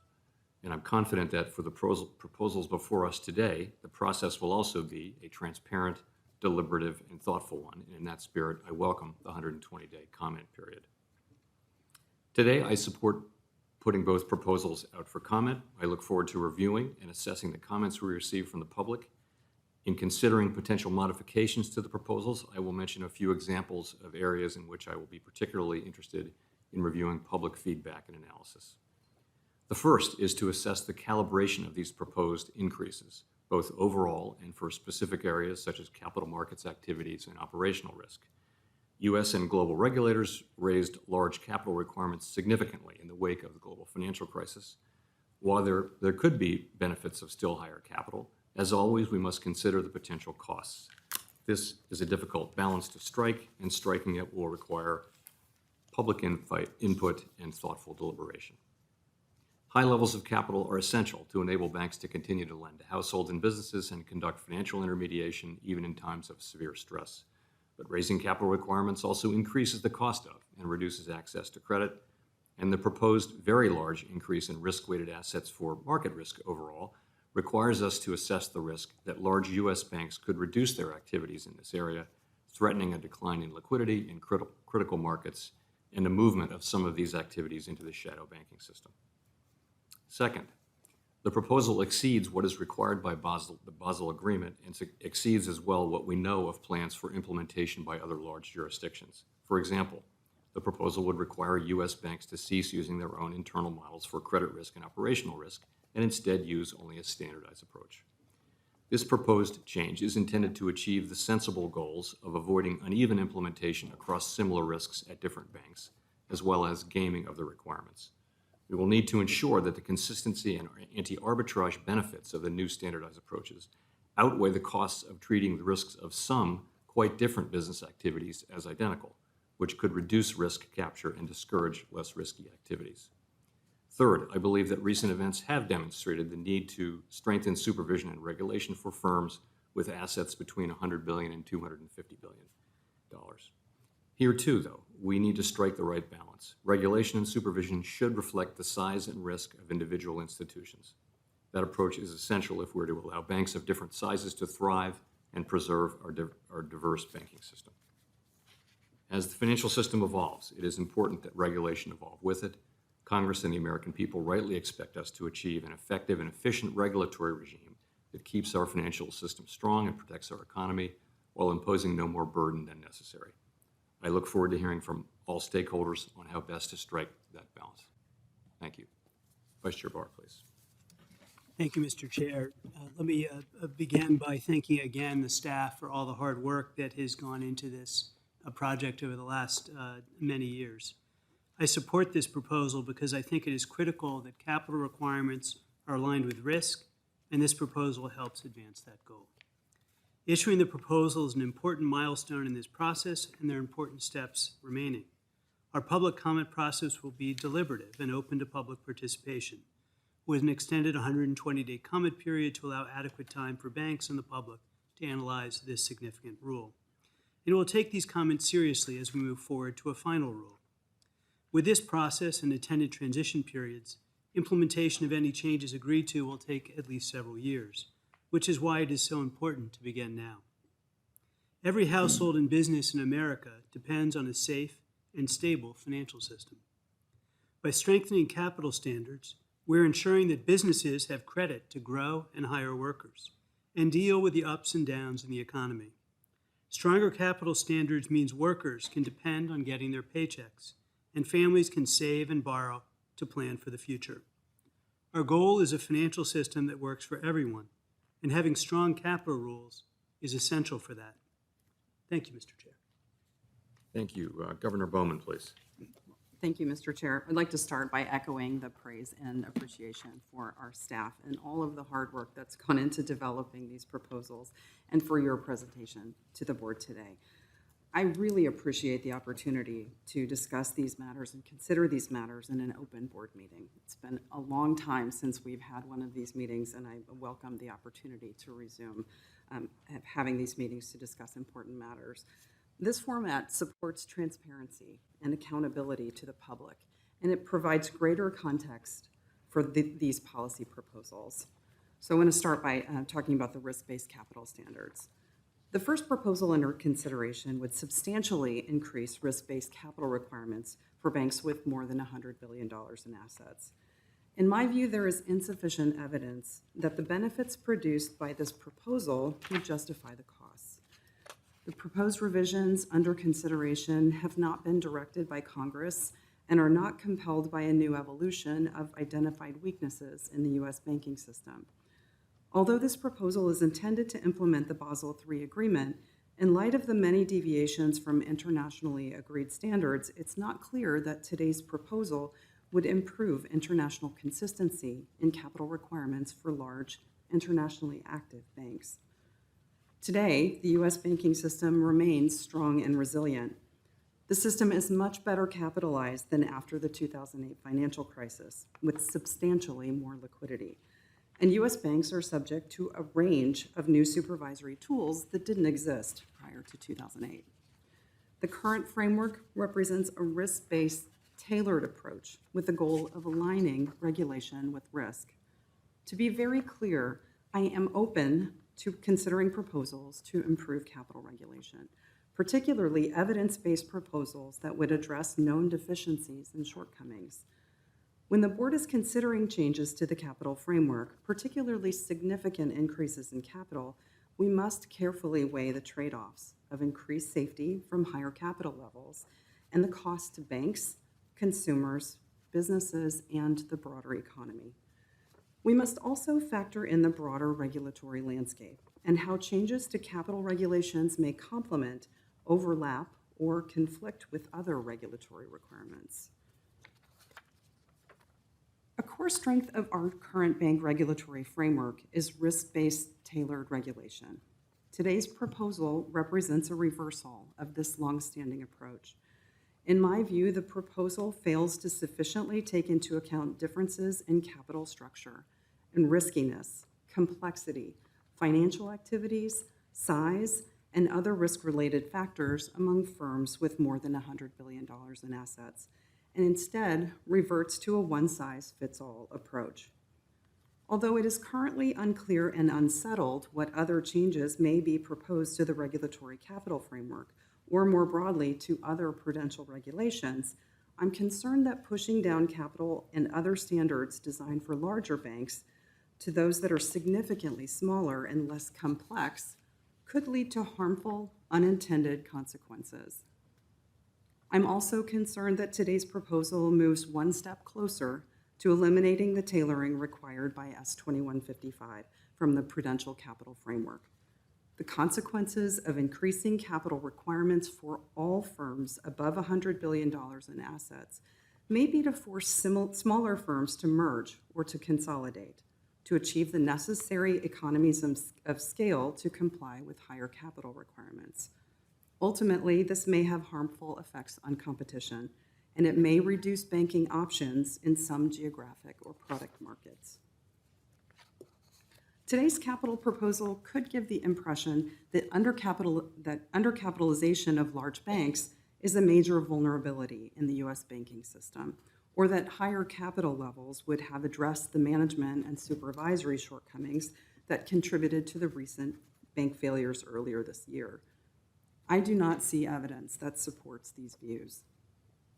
And I'm confident that for the proposals before us today, the process will also be a transparent, deliberative, and thoughtful one. And in that spirit, I welcome the 120-day comment period. Today, I support putting both proposals out for comment. I look forward to reviewing and assessing the comments we receive from the public. In considering potential modifications to the proposals, I will mention a few examples of areas in which I will be particularly interested in reviewing public feedback and analysis. The first is to assess the calibration of these proposed increases, both overall and for specific areas such as capital markets activities and operational risk. U.S. and global regulators raised large capital requirements significantly in the wake of the global financial crisis. While there could be benefits of still higher capital, as always, we must consider the potential costs. This is a difficult balance to strike, and striking it will require public input and thoughtful deliberation. High levels of capital are essential to enable banks to continue to lend to households and businesses and conduct financial intermediation even in times of severe stress. But raising capital requirements also increases the cost of and reduces access to credit, and the proposed very large increase in risk-weighted assets for market risk overall requires us to assess the risk that large U.S. banks could reduce their activities in this area, threatening a decline in liquidity in critical markets and a movement of some of these activities into the shadow banking system. Second, the proposal exceeds what is required by the Basel Agreement and exceeds as well what we know of plans for implementation by other large jurisdictions. For example, the proposal would require U.S. banks to cease using their own internal models for credit risk and operational risk and instead use only a standardized approach. This proposed change is intended to achieve the sensible goals of avoiding uneven implementation across similar risks at different banks, as well as gaming of the requirements. We will need to ensure that the consistency and anti-arbitrage benefits of the new standardized approaches outweigh the costs of treating the risks of some quite different business activities as identical, which could reduce risk capture and discourage less risky activities. Third, I believe that recent events have demonstrated the need to strengthen supervision and regulation for firms with assets between $100 billion and $250 billion. Here too, though, we need to strike the right balance. Regulation and supervision should reflect the size and risk of individual institutions. That approach is essential if we're to allow banks of different sizes to thrive and preserve our diverse banking system. As the financial system evolves, it is important that regulation evolve with it. Congress and the American people rightly expect us to achieve an effective and efficient regulatory regime that keeps our financial system strong and protects our economy while imposing no more burden than necessary. I look forward to hearing from all stakeholders on how best to strike that balance. Thank you. Vice Chair Barr, please. Thank you, Mr. Chair. Let me begin by thanking again the staff for all the hard work that has gone into this project over the last many years. I support this proposal because I think it is critical that capital requirements are aligned with risk, and this proposal helps advance that goal. Issuing the proposal is an important milestone in this process, and there are important steps remaining. Our public comment process will be deliberative and open to public participation. with an extended 120-day comment period to allow adequate time for banks and the public to analyze this significant rule. And we'll take these comments seriously as we move forward to a final rule. With this process and attendant transition periods, implementation of any changes agreed to will take at least several years, which is why it is so important to begin now. Every household and business in America depends on a safe and stable financial system. By strengthening capital standards, we're ensuring that businesses have credit to grow and hire workers and deal with the ups and downs in the economy. Stronger capital standards means workers can depend on getting their paychecks, and families can save and borrow to plan for the future. Our goal is a financial system that works for everyone, and having strong capital rules is essential for that. Thank you, Mr. Chair. Thank you. Governor Bowman, please. Thank you, Mr. Chair. I'd like to start by echoing the praise and appreciation for our staff and all of the hard work that's gone into developing these proposals and for your presentation to the board today. I really appreciate the opportunity to discuss these matters and consider these matters in an open board meeting. It's been a long time since we've had one of these meetings, and I welcome the opportunity to resume having these meetings to discuss important matters. This format supports transparency and accountability to the public, and it provides greater context for these policy proposals. So I want to start by talking about the risk-based capital standards. The first proposal under consideration would substantially increase risk-based capital requirements for banks with more than $100 billion in assets. In my view, there is insufficient evidence that the benefits produced by this proposal would justify the costs. The proposed revisions under consideration have not been directed by Congress and are not compelled by a new evolution of identified weaknesses in the U.S. banking system. Although this proposal is intended to implement the Basel III agreement, in light of the many deviations from internationally agreed standards, it's not clear that today's proposal would improve international consistency in capital requirements for large, internationally active banks. Today, the U.S. banking system remains strong and resilient. The system is much better capitalized than after the 2008 financial crisis, with substantially more liquidity. And U.S. banks are subject to a range of new supervisory tools that didn't exist prior to 2008. The current framework represents a risk-based, tailored approach with the goal of aligning regulation with risk. To be very clear, I am open to considering proposals to improve capital regulation, particularly evidence-based proposals that would address known deficiencies and shortcomings. When the board is considering changes to the capital framework, particularly significant increases in capital, we must carefully weigh the trade-offs of increased safety from higher capital levels and the cost to banks, consumers, businesses, and the broader economy. We must also factor in the broader regulatory landscape and how changes to capital regulations may complement, overlap, or conflict with other regulatory requirements. A core strength of our current bank regulatory framework is risk-based tailored regulation. Today's proposal represents a reversal of this longstanding approach. In my view, the proposal fails to sufficiently take into account differences in capital structure and riskiness, complexity, financial activities, size, and other risk-related factors among firms with more than $100 billion in assets, and instead reverts to a one-size-fits-all approach. Although it is currently unclear and unsettled what other changes may be proposed to the regulatory capital framework, or more broadly to other prudential regulations, I'm concerned that pushing down capital and other standards designed for larger banks to those that are significantly smaller and less complex could lead to harmful, unintended consequences. I'm also concerned that today's proposal moves one step closer to eliminating the tailoring required by S2155 from the prudential capital framework. The consequences of increasing capital requirements for all firms above $100 billion in assets may be to force smaller firms to merge or to consolidate to achieve the necessary economies of scale to comply with higher capital requirements. Ultimately, this may have harmful effects on competition and it may reduce banking options in some geographic or product markets. Today's capital proposal could give the impression that undercapitalization of large banks is a major vulnerability in the U.S. banking system, or that higher capital levels would have addressed the management and supervisory shortcomings that contributed to the recent bank failures earlier this year. I do not see evidence that supports these views.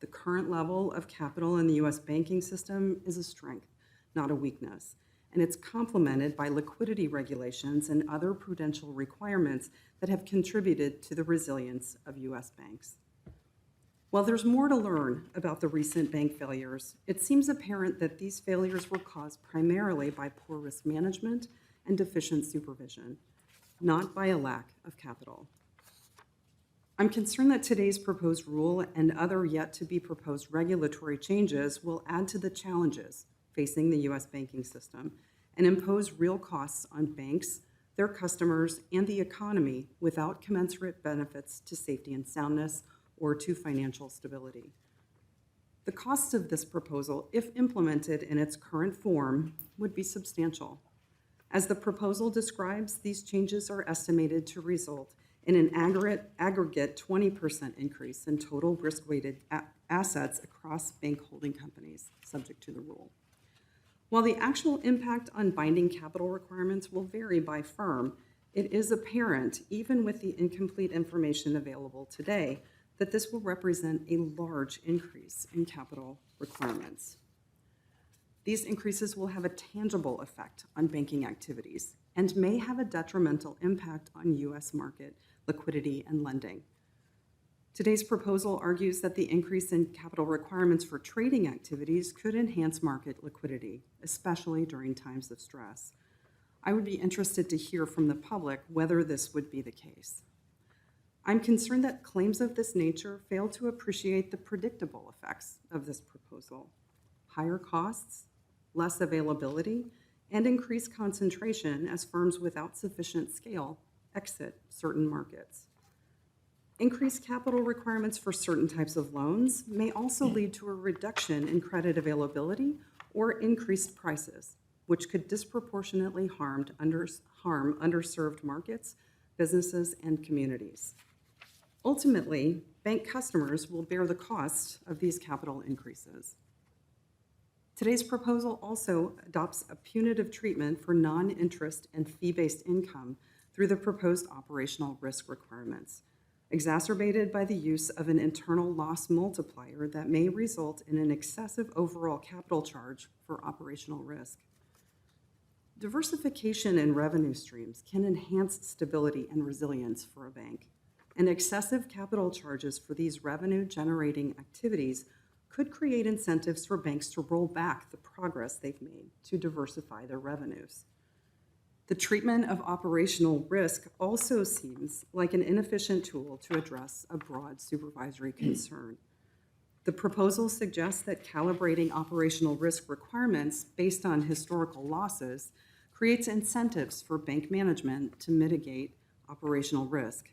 The current level of capital in the U.S. banking system is a strength, not a weakness, and it's complemented by liquidity regulations and other prudential requirements that have contributed to the resilience of U.S. banks. While there's more to learn about the recent bank failures, it seems apparent that these failures were caused primarily by poor risk management and deficient supervision, not by a lack of capital. I'm concerned that today's proposed rule and other yet to be proposed regulatory changes will add to the challenges facing the U.S. banking system and impose real costs on banks, their customers, and the economy without commensurate benefits to safety and soundness or to financial stability. The costs of this proposal, if implemented in its current form, would be substantial. As the proposal describes, these changes are estimated to result in an aggregate 20% increase in total risk-weighted assets across bank holding companies, subject to the rule. While the actual impact on binding capital requirements will vary by firm, it is apparent, even with the incomplete information available today, that this will represent a large increase in capital requirements. These increases will have a tangible effect on banking activities and may have a detrimental impact on U.S. market liquidity and lending. Today's proposal argues that the increase in capital requirements for trading activities could enhance market liquidity, especially during times of stress. I would be interested to hear from the public whether this would be the case. I'm concerned that claims of this nature fail to appreciate the predictable effects of this proposal: higher costs, less availability, and increased concentration as firms without sufficient scale exit certain markets. Increased capital requirements for certain types of loans may also lead to a reduction in credit availability or increased prices, which could disproportionately harm underserved markets, businesses, and communities. Ultimately, bank customers will bear the cost of these capital increases. Today's proposal also adopts a punitive treatment for non-interest and fee-based income through the proposed operational risk requirements, exacerbated by the use of an internal loss multiplier that may result in an excessive overall capital charge for operational risk. Diversification in revenue streams can enhance stability and resilience for a bank, and excessive capital charges for these revenue-generating activities could create incentives for banks to roll back the progress they've made to diversify their revenues. The treatment of operational risk also seems like an inefficient tool to address a broad supervisory concern. The proposal suggests that calibrating operational risk requirements based on historical losses creates incentives for bank management to mitigate operational risk.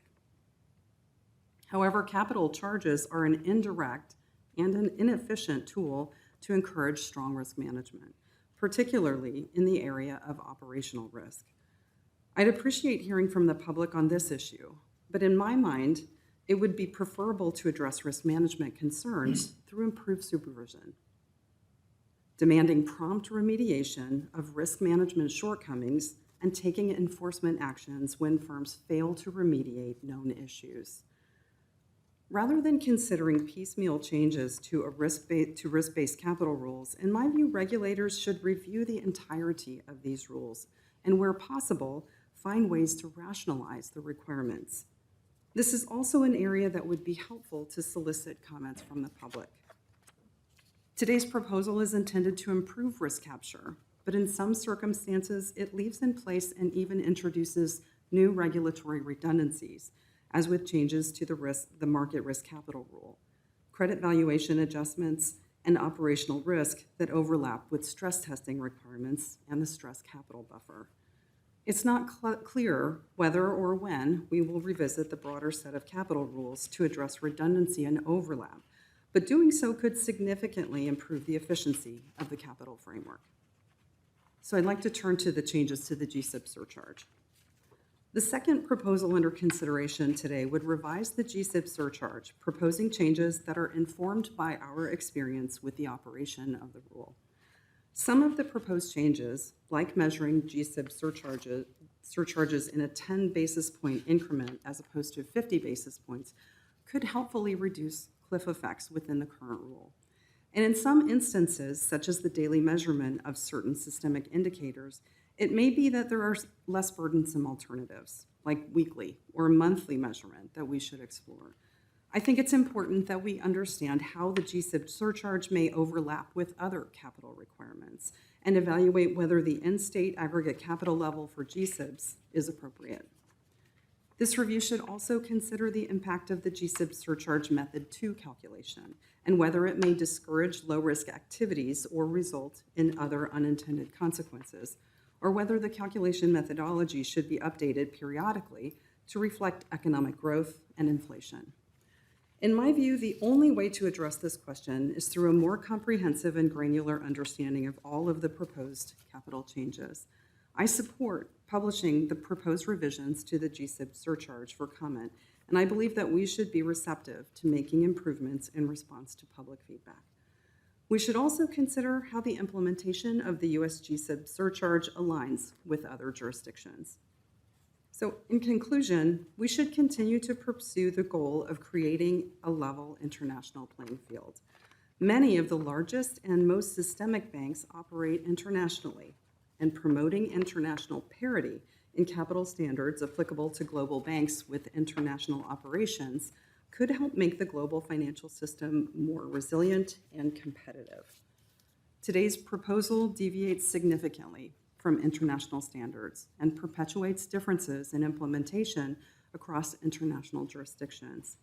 However, capital charges are an indirect and an inefficient tool to encourage strong risk management, particularly in the area of operational risk. I'd appreciate hearing from the public on this issue, but in my mind, it would be preferable to address risk management concerns through improved supervision. Demanding prompt remediation of risk management shortcomings and taking enforcement actions when firms fail to remediate known issues. Rather than considering piecemeal changes to risk-based capital rules, in my view, regulators should review the entirety of these rules and, where possible, find ways to rationalize the requirements. This is also an area that would be helpful to solicit comments from the public. Today's proposal is intended to improve risk capture, but in some circumstances, it leaves in place and even introduces new regulatory redundancies, as with changes to the market risk capital rule, credit valuation adjustments, and operational risk that overlap with stress testing requirements and the stress capital buffer. It's not clear whether or when we will revisit the broader set of capital rules to address redundancy and overlap, but doing so could significantly improve the efficiency of the capital framework. So I'd like to turn to the changes to the GSIB surcharge. The second proposal under consideration today would revise the GSIB surcharge, proposing changes that are informed by our experience with the operation of the rule. Some of the proposed changes, like measuring GSIB surcharges in a 10 basis point increment as opposed to 50 basis points, could helpfully reduce cliff effects within the current rule. And in some instances, such as the daily measurement of certain systemic indicators, it may be that there are less burdensome alternatives, like weekly or monthly measurement, that we should explore. I think it's important that we understand how the GSIB surcharge may overlap with other capital requirements and evaluate whether the in-state aggregate capital level for GSIBs is appropriate. This review should also consider the impact of the GSIB surcharge method 2 calculation and whether it may discourage low-risk activities or result in other unintended consequences, or whether the calculation methodology should be updated periodically to reflect economic growth and inflation. In my view, the only way to address this question is through a more comprehensive and granular understanding of all of the proposed capital changes. I support publishing the proposed revisions to the GSIB surcharge for comment, and I believe that we should be receptive to making improvements in response to public feedback. We should also consider how the implementation of the US GSIB surcharge aligns with other jurisdictions. So in conclusion, we should continue to pursue the goal of creating a level international playing field. Many of the largest and most systemic banks operate internationally, and promoting international parity in capital standards applicable to global banks with international operations could help make the global financial system more resilient and competitive. Today's proposal deviates significantly from international standards and perpetuates differences in implementation across international jurisdictions.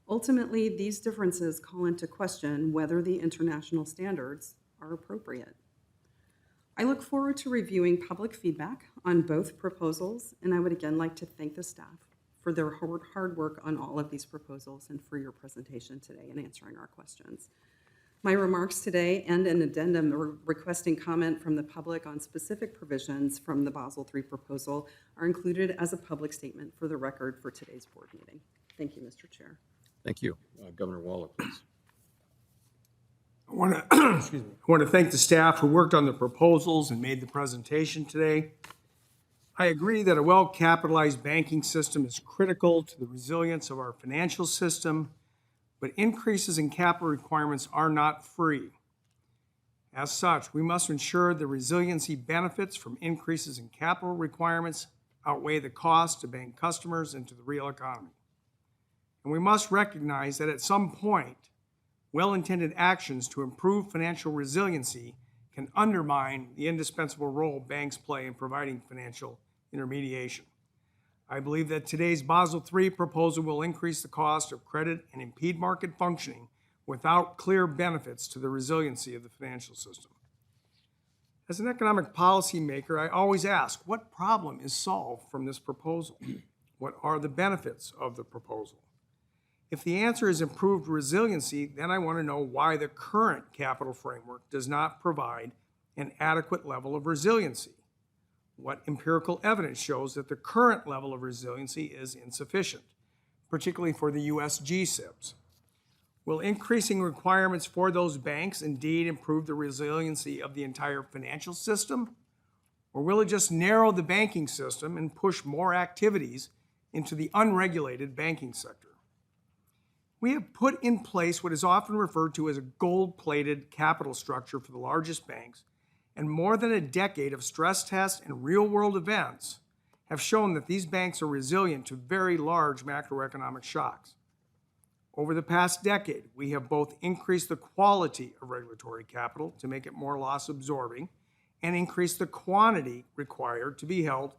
Ultimately, these differences call into question whether the international standards are appropriate. I look forward to reviewing public feedback on both proposals, and I would again like to thank the staff for their hard work on all of these proposals and for your presentation today and answering our questions. My remarks today and an addendum requesting comment from the public on specific provisions from the Basel III proposal are included as a public statement for the record for today's board meeting. Thank you, Mr. Chair. Thank you. Governor Waller, please. I want to thank the staff who worked on the proposals and made the presentation today. I agree that a well-capitalized banking system is critical to the resilience of our financial system, but increases in capital requirements are not free. As such, we must ensure the resiliency benefits from increases in capital requirements outweigh the cost to bank customers and to the real economy. And we must recognize that at some point, well-intended actions to improve financial resiliency can undermine the indispensable role banks play in providing financial intermediation. I believe that today's Basel III proposal will increase the cost of credit and impede market functioning without clear benefits to the resiliency of the financial system. As an economic policymaker, I always ask, what problem is solved from this proposal? What are the benefits of the proposal? If the answer is improved resiliency, then I want to know why the current capital framework does not provide an adequate level of resiliency. What empirical evidence shows that the current level of resiliency is insufficient, particularly for the US GSIBs? Will increasing requirements for those banks indeed improve the resiliency of the entire financial system? Or will it just narrow the banking system and push more activities into the unregulated banking sector? We have put in place what is often referred to as a gold-plated capital structure for the largest banks, and more than a decade of stress tests and real-world events have shown that these banks are resilient to very large macroeconomic shocks. Over the past decade, we have both increased the quality of regulatory capital to make it more loss-absorbing and increased the quantity required to be held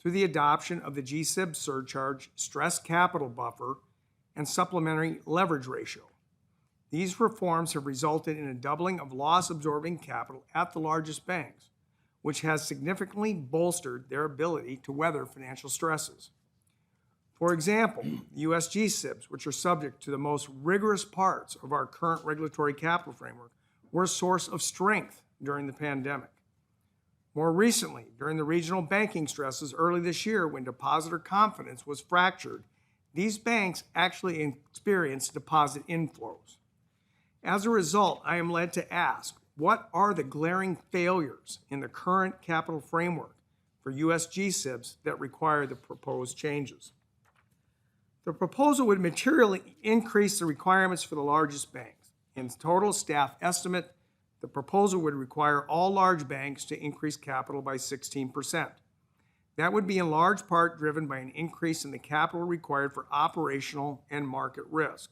through the adoption of the GSIB surcharge, stress capital buffer, and supplementary leverage ratio. These reforms have resulted in a doubling of loss-absorbing capital at the largest banks, which has significantly bolstered their ability to weather financial stresses. For example, the US GSIBs, which are subject to the most rigorous parts of our current regulatory capital framework, were a source of strength during the pandemic. More recently, during the regional banking stresses early this year when depositor confidence was fractured, these banks actually experienced deposit inflows. As a result, I am led to ask, what are the glaring failures in the current capital framework for US GSIBs that require the proposed changes? The proposal would materially increase the requirements for the largest banks. In total staff estimate, the proposal would require all large banks to increase capital by 16%. That would be in large part driven by an increase in the capital required for operational and market risk,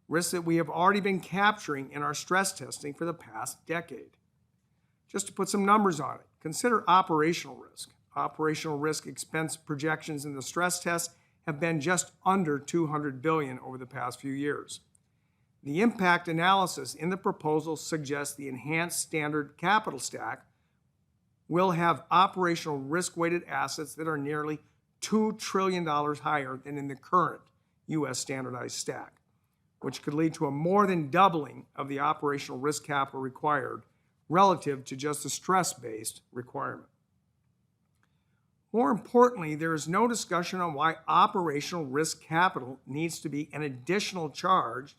risks that we have already been capturing in our stress testing for the past decade. Just to put some numbers on it, consider operational risk. Operational risk expense projections in the stress test have been just under $200 billion over the past few years. The impact analysis in the proposal suggests the enhanced standard capital stack will have operational risk-weighted assets that are nearly $2 trillion higher than in the current U.S. standardized stack, which could lead to a more than doubling of the operational risk capital required relative to just the stress-based requirement. More importantly, there is no discussion on why operational risk capital needs to be an additional charge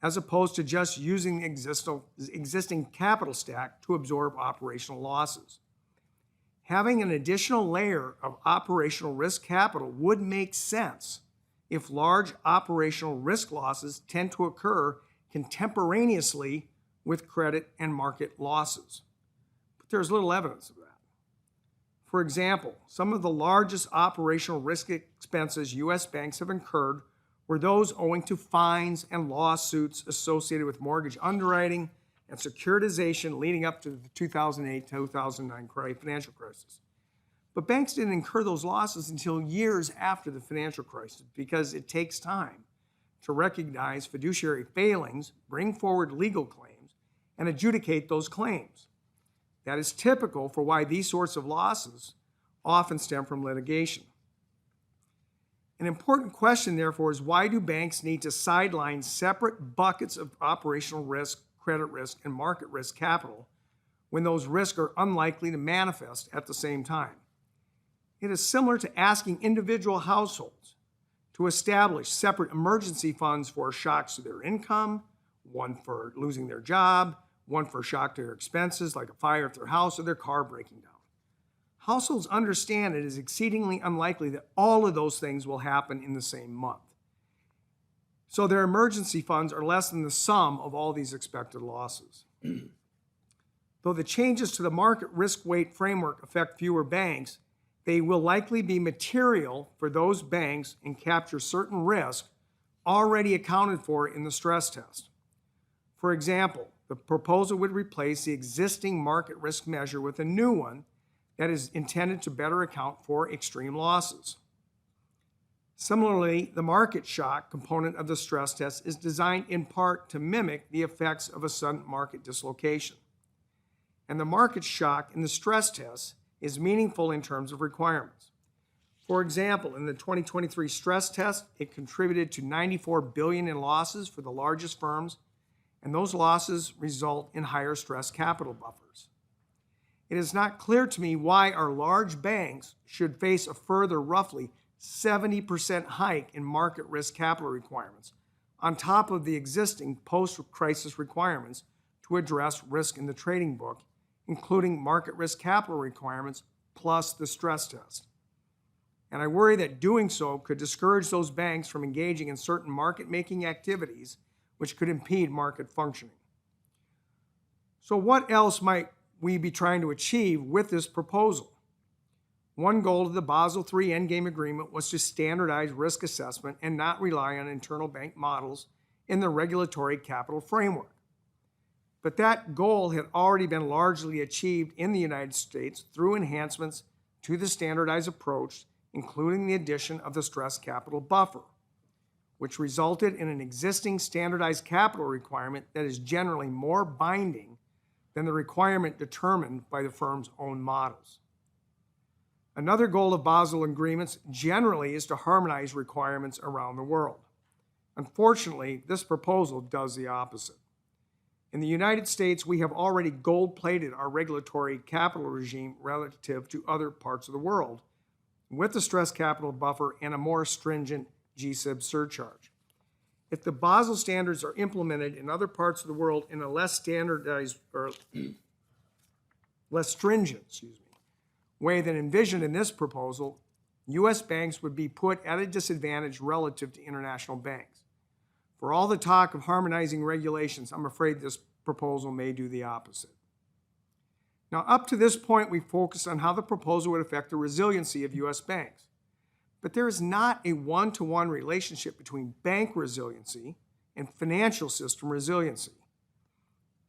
as opposed to just using the existing capital stack to absorb operational losses. Having an additional layer of operational risk capital would make sense if large operational risk losses tend to occur contemporaneously with credit and market losses. But there's little evidence of that. For example, some of the largest operational risk expenses U.S. banks have incurred were those owing to fines and lawsuits associated with mortgage underwriting and securitization leading up to the 2008-2009 financial crisis. But banks didn't incur those losses until years after the financial crisis because it takes time to recognize fiduciary failings, bring forward legal claims, and adjudicate those claims. That is typical for why these sorts of losses often stem from litigation. An important question, therefore, is why do banks need to sideline separate buckets of operational risk, credit risk, and market risk capital when those risks are unlikely to manifest at the same time? It is similar to asking individual households to establish separate emergency funds for shocks to their income, one for losing their job, one for shock to their expenses, like a fire at their house or their car breaking down. Households understand it is exceedingly unlikely that all of those things will happen in the same month. So their emergency funds are less than the sum of all these expected losses. Though the changes to the market risk weight framework affect fewer banks, they will likely be material for those banks and capture certain risk already accounted for in the stress test. For example, the proposal would replace the existing market risk measure with a new one that is intended to better account for extreme losses. Similarly, the market shock component of the stress test is designed in part to mimic the effects of a sudden market dislocation. And the market shock in the stress test is meaningful in terms of requirements. For example, in the 2023 stress test, it contributed to $94 billion in losses for the largest firms, and those losses result in higher stress capital buffers. It is not clear to me why our large banks should face a further roughly 70% hike in market risk capital requirements on top of the existing post-crisis requirements to address risk in the trading book, including market risk capital requirements plus the stress test. And I worry that doing so could discourage those banks from engaging in certain market-making activities which could impede market functioning. So what else might we be trying to achieve with this proposal? One goal of the Basel III Endgame Agreement was to standardize risk assessment and not rely on internal bank models in the regulatory capital framework. But that goal had already been largely achieved in the United States through enhancements to the standardized approach, including the addition of the stress capital buffer, which resulted in an existing standardized capital requirement that is generally more binding than the requirement determined by the firm's own models. Another goal of Basel agreements generally is to harmonize requirements around the world. Unfortunately, this proposal does the opposite. In the United States, we have already gold-plated our regulatory capital regime relative to other parts of the world, with the stress capital buffer and a more stringent GSIB surcharge. If the Basel standards are implemented in other parts of the world in a less standardized or less stringent, way than envisioned in this proposal, U.S. banks would be put at a disadvantage relative to international banks. For all the talk of harmonizing regulations, I'm afraid this proposal may do the opposite. Now, up to this point, we focused on how the proposal would affect the resiliency of U.S. banks. But there is not a one-to-one relationship between bank resiliency and financial system resiliency.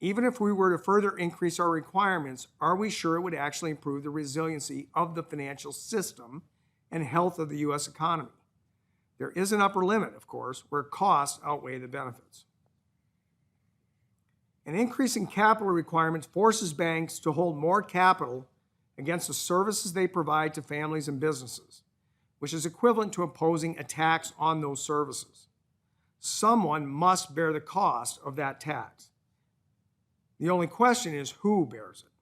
Even if we were to further increase our requirements, are we sure it would actually improve the resiliency of the financial system and health of the U.S. economy? There is an upper limit, of course, where costs outweigh the benefits. An increase in capital requirements forces banks to hold more capital against the services they provide to families and businesses, which is equivalent to imposing a tax on those services. Someone must bear the cost of that tax. The only question is who bears it.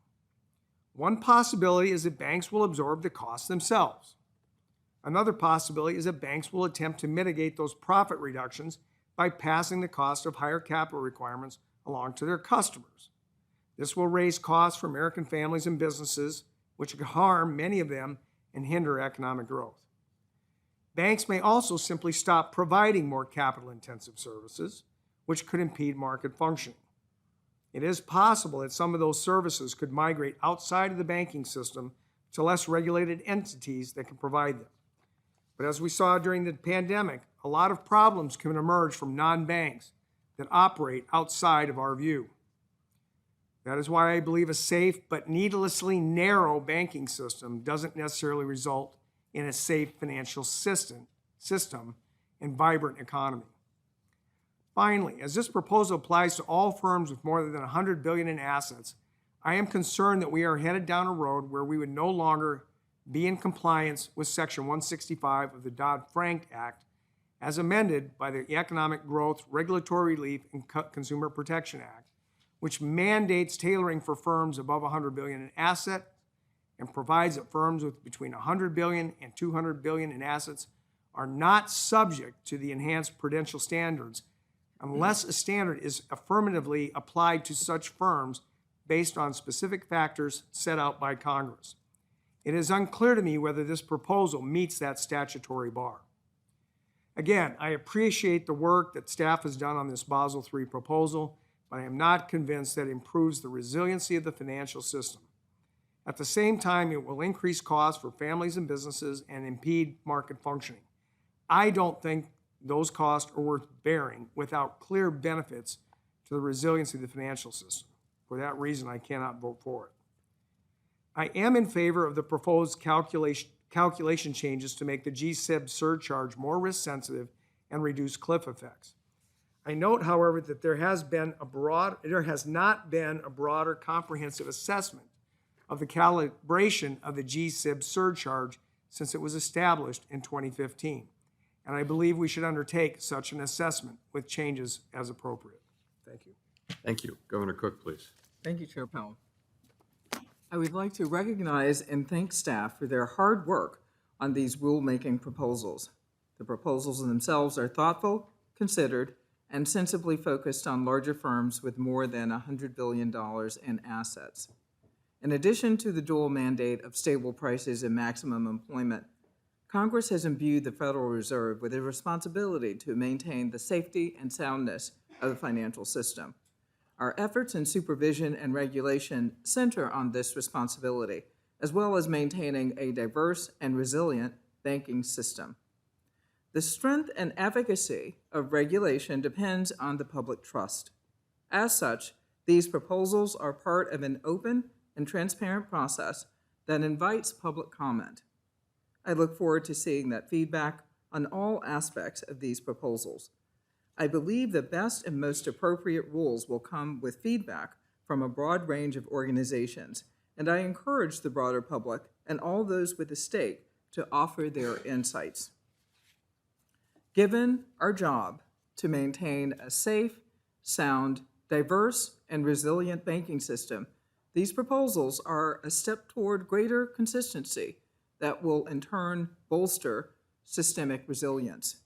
One possibility is that banks will absorb the costs themselves. Another possibility is that banks will attempt to mitigate those profit reductions by passing the cost of higher capital requirements along to their customers. This will raise costs for American families and businesses, which could harm many of them and hinder economic growth. Banks may also simply stop providing more capital-intensive services, which could impede market functioning. It is possible that some of those services could migrate outside of the banking system to less regulated entities that can provide them. But as we saw during the pandemic, a lot of problems can emerge from non-banks that operate outside of our view. That is why I believe a safe but needlessly narrow banking system doesn't necessarily result in a safe financial system and vibrant economy. Finally, as this proposal applies to all firms with more than $100 billion in assets, I am concerned that we are headed down a road where we would no longer be in compliance with Section 165 of the Dodd-Frank Act as amended by the Economic Growth, Regulatory Relief, and Consumer Protection Act, which mandates tailoring for firms above $100 billion in asset and provides that firms with between $100 billion and $200 billion in assets are not subject to the enhanced prudential standards unless a standard is affirmatively applied to such firms based on specific factors set out by Congress. It is unclear to me whether this proposal meets that statutory bar. Again, I appreciate the work that staff has done on this Basel III proposal, but I am not convinced that it improves the resiliency of the financial system. At the same time, it will increase costs for families and businesses and impede market functioning. I don't think those costs are worth bearing without clear benefits to the resiliency of the financial system. For that reason, I cannot vote for it. I am in favor of the proposed calculation changes to make the GSIB surcharge more risk-sensitive and reduce cliff effects. I note, however, that there has not been a broader comprehensive assessment of the calibration of the GSIB surcharge since it was established in 2015. And I believe we should undertake such an assessment with changes as appropriate. Thank you. Thank you. Governor Cook, please. Thank you, Chair Powell. I would like to recognize and thank staff for their hard work on these rulemaking proposals. The proposals themselves are thoughtful, considered, and sensibly focused on larger firms with more than $100 billion in assets. In addition to the dual mandate of stable prices and maximum employment, Congress has imbued the Federal Reserve with a responsibility to maintain the safety and soundness of the financial system. Our efforts in supervision and regulation center on this responsibility, as well as maintaining a diverse and resilient banking system. The strength and efficacy of regulation depends on the public trust. As such, these proposals are part of an open and transparent process that invites public comment. I look forward to seeing that feedback on all aspects of these proposals. I believe the best and most appropriate rules will come with feedback from a broad range of organizations, and I encourage the broader public and all those with a stake to offer their insights. Given our job to maintain a safe, sound, diverse, and resilient banking system, these proposals are a step toward greater consistency that will in turn bolster systemic resilience.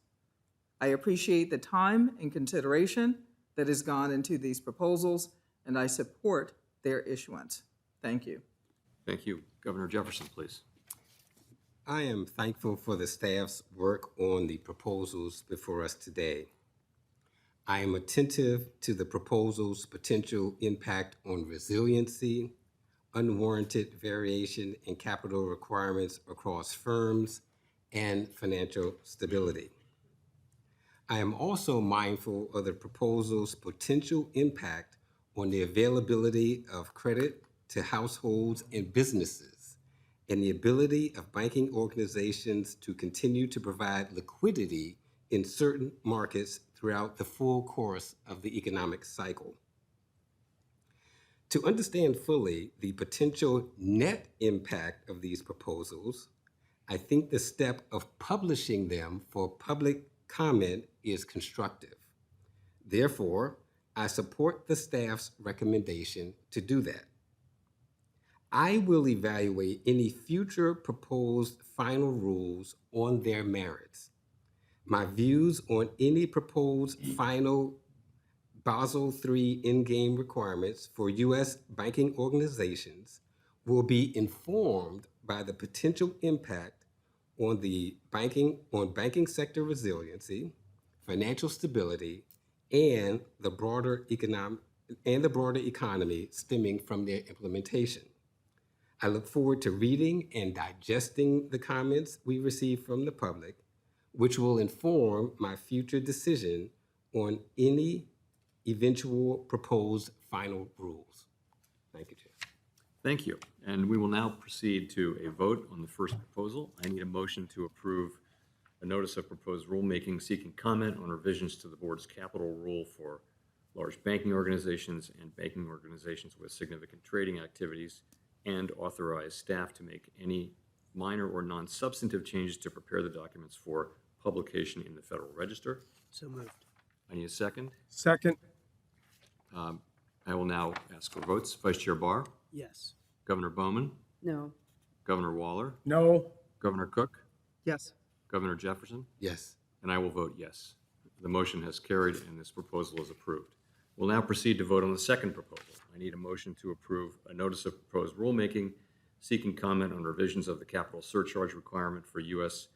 I appreciate the time and consideration that has gone into these proposals, and I support their issuance. Thank you. Thank you. Governor Jefferson, please. I am thankful for the staff's work on the proposals before us today. I am attentive to the proposal's potential impact on resiliency, unwarranted variation in capital requirements across firms, and financial stability. I am also mindful of the proposal's potential impact on the availability of credit to households and businesses, and the ability of banking organizations to continue to provide liquidity in certain markets throughout the full course of the economic cycle. To understand fully the potential net impact of these proposals, I think the step of publishing them for public comment is constructive. Therefore, I support the staff's recommendation to do that. I will evaluate any future proposed final rules on their merits. My views on any proposed final Basel III endgame requirements for U.S. banking organizations will be informed by the potential impact on banking sector resiliency, financial stability, and the broader economy stemming from their implementation. I look forward to reading and digesting the comments we receive from the public, which will inform my future decision on any eventual proposed final rules. Thank you, Chair. Thank you. And we will now proceed to a vote on the first proposal. I need a motion to approve a notice of proposed rulemaking seeking comment on revisions to the board's capital rule for large banking organizations and banking organizations with significant trading activities, and authorize staff to make any minor or non-substantive changes to prepare the documents for publication in the Federal Register. So moved. I need a second. Second. I will now ask for votes. Vice Chair Barr, Yes. Governor Bowman, No. Governor Waller, No. Governor Cook, Yes. Governor Jefferson, Yes. and I will vote yes. The motion has carried and this proposal is approved. We'll now proceed to vote on the second proposal. I need a motion to approve a notice of proposed rulemaking seeking comment on revisions of the capital surcharge requirement for U.S.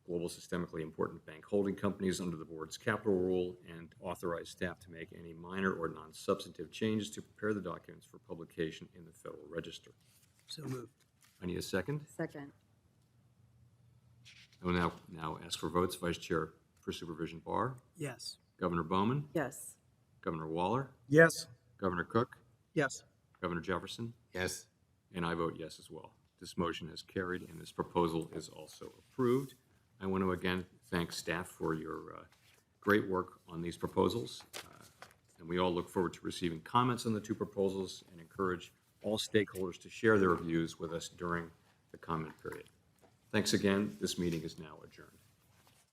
global systemically important bank holding companies under the board's capital rule, and authorize staff to make any minor or non-substantive changes to prepare the documents for publication in the Federal Register. So moved. I need a second. Second. I will now ask for votes. Vice Chair for Supervision Barr, Yes. Governor Bowman, Yes. Governor Waller, Yes. Governor Cook, Yes. Governor Jefferson, Yes. and I vote yes as well. This motion has carried and this proposal is also approved. I want to again thank staff for your great work on these proposals. And we all look forward to receiving comments on the two proposals and encourage all stakeholders to share their views with us during the comment period. Thanks again. This meeting is now adjourned.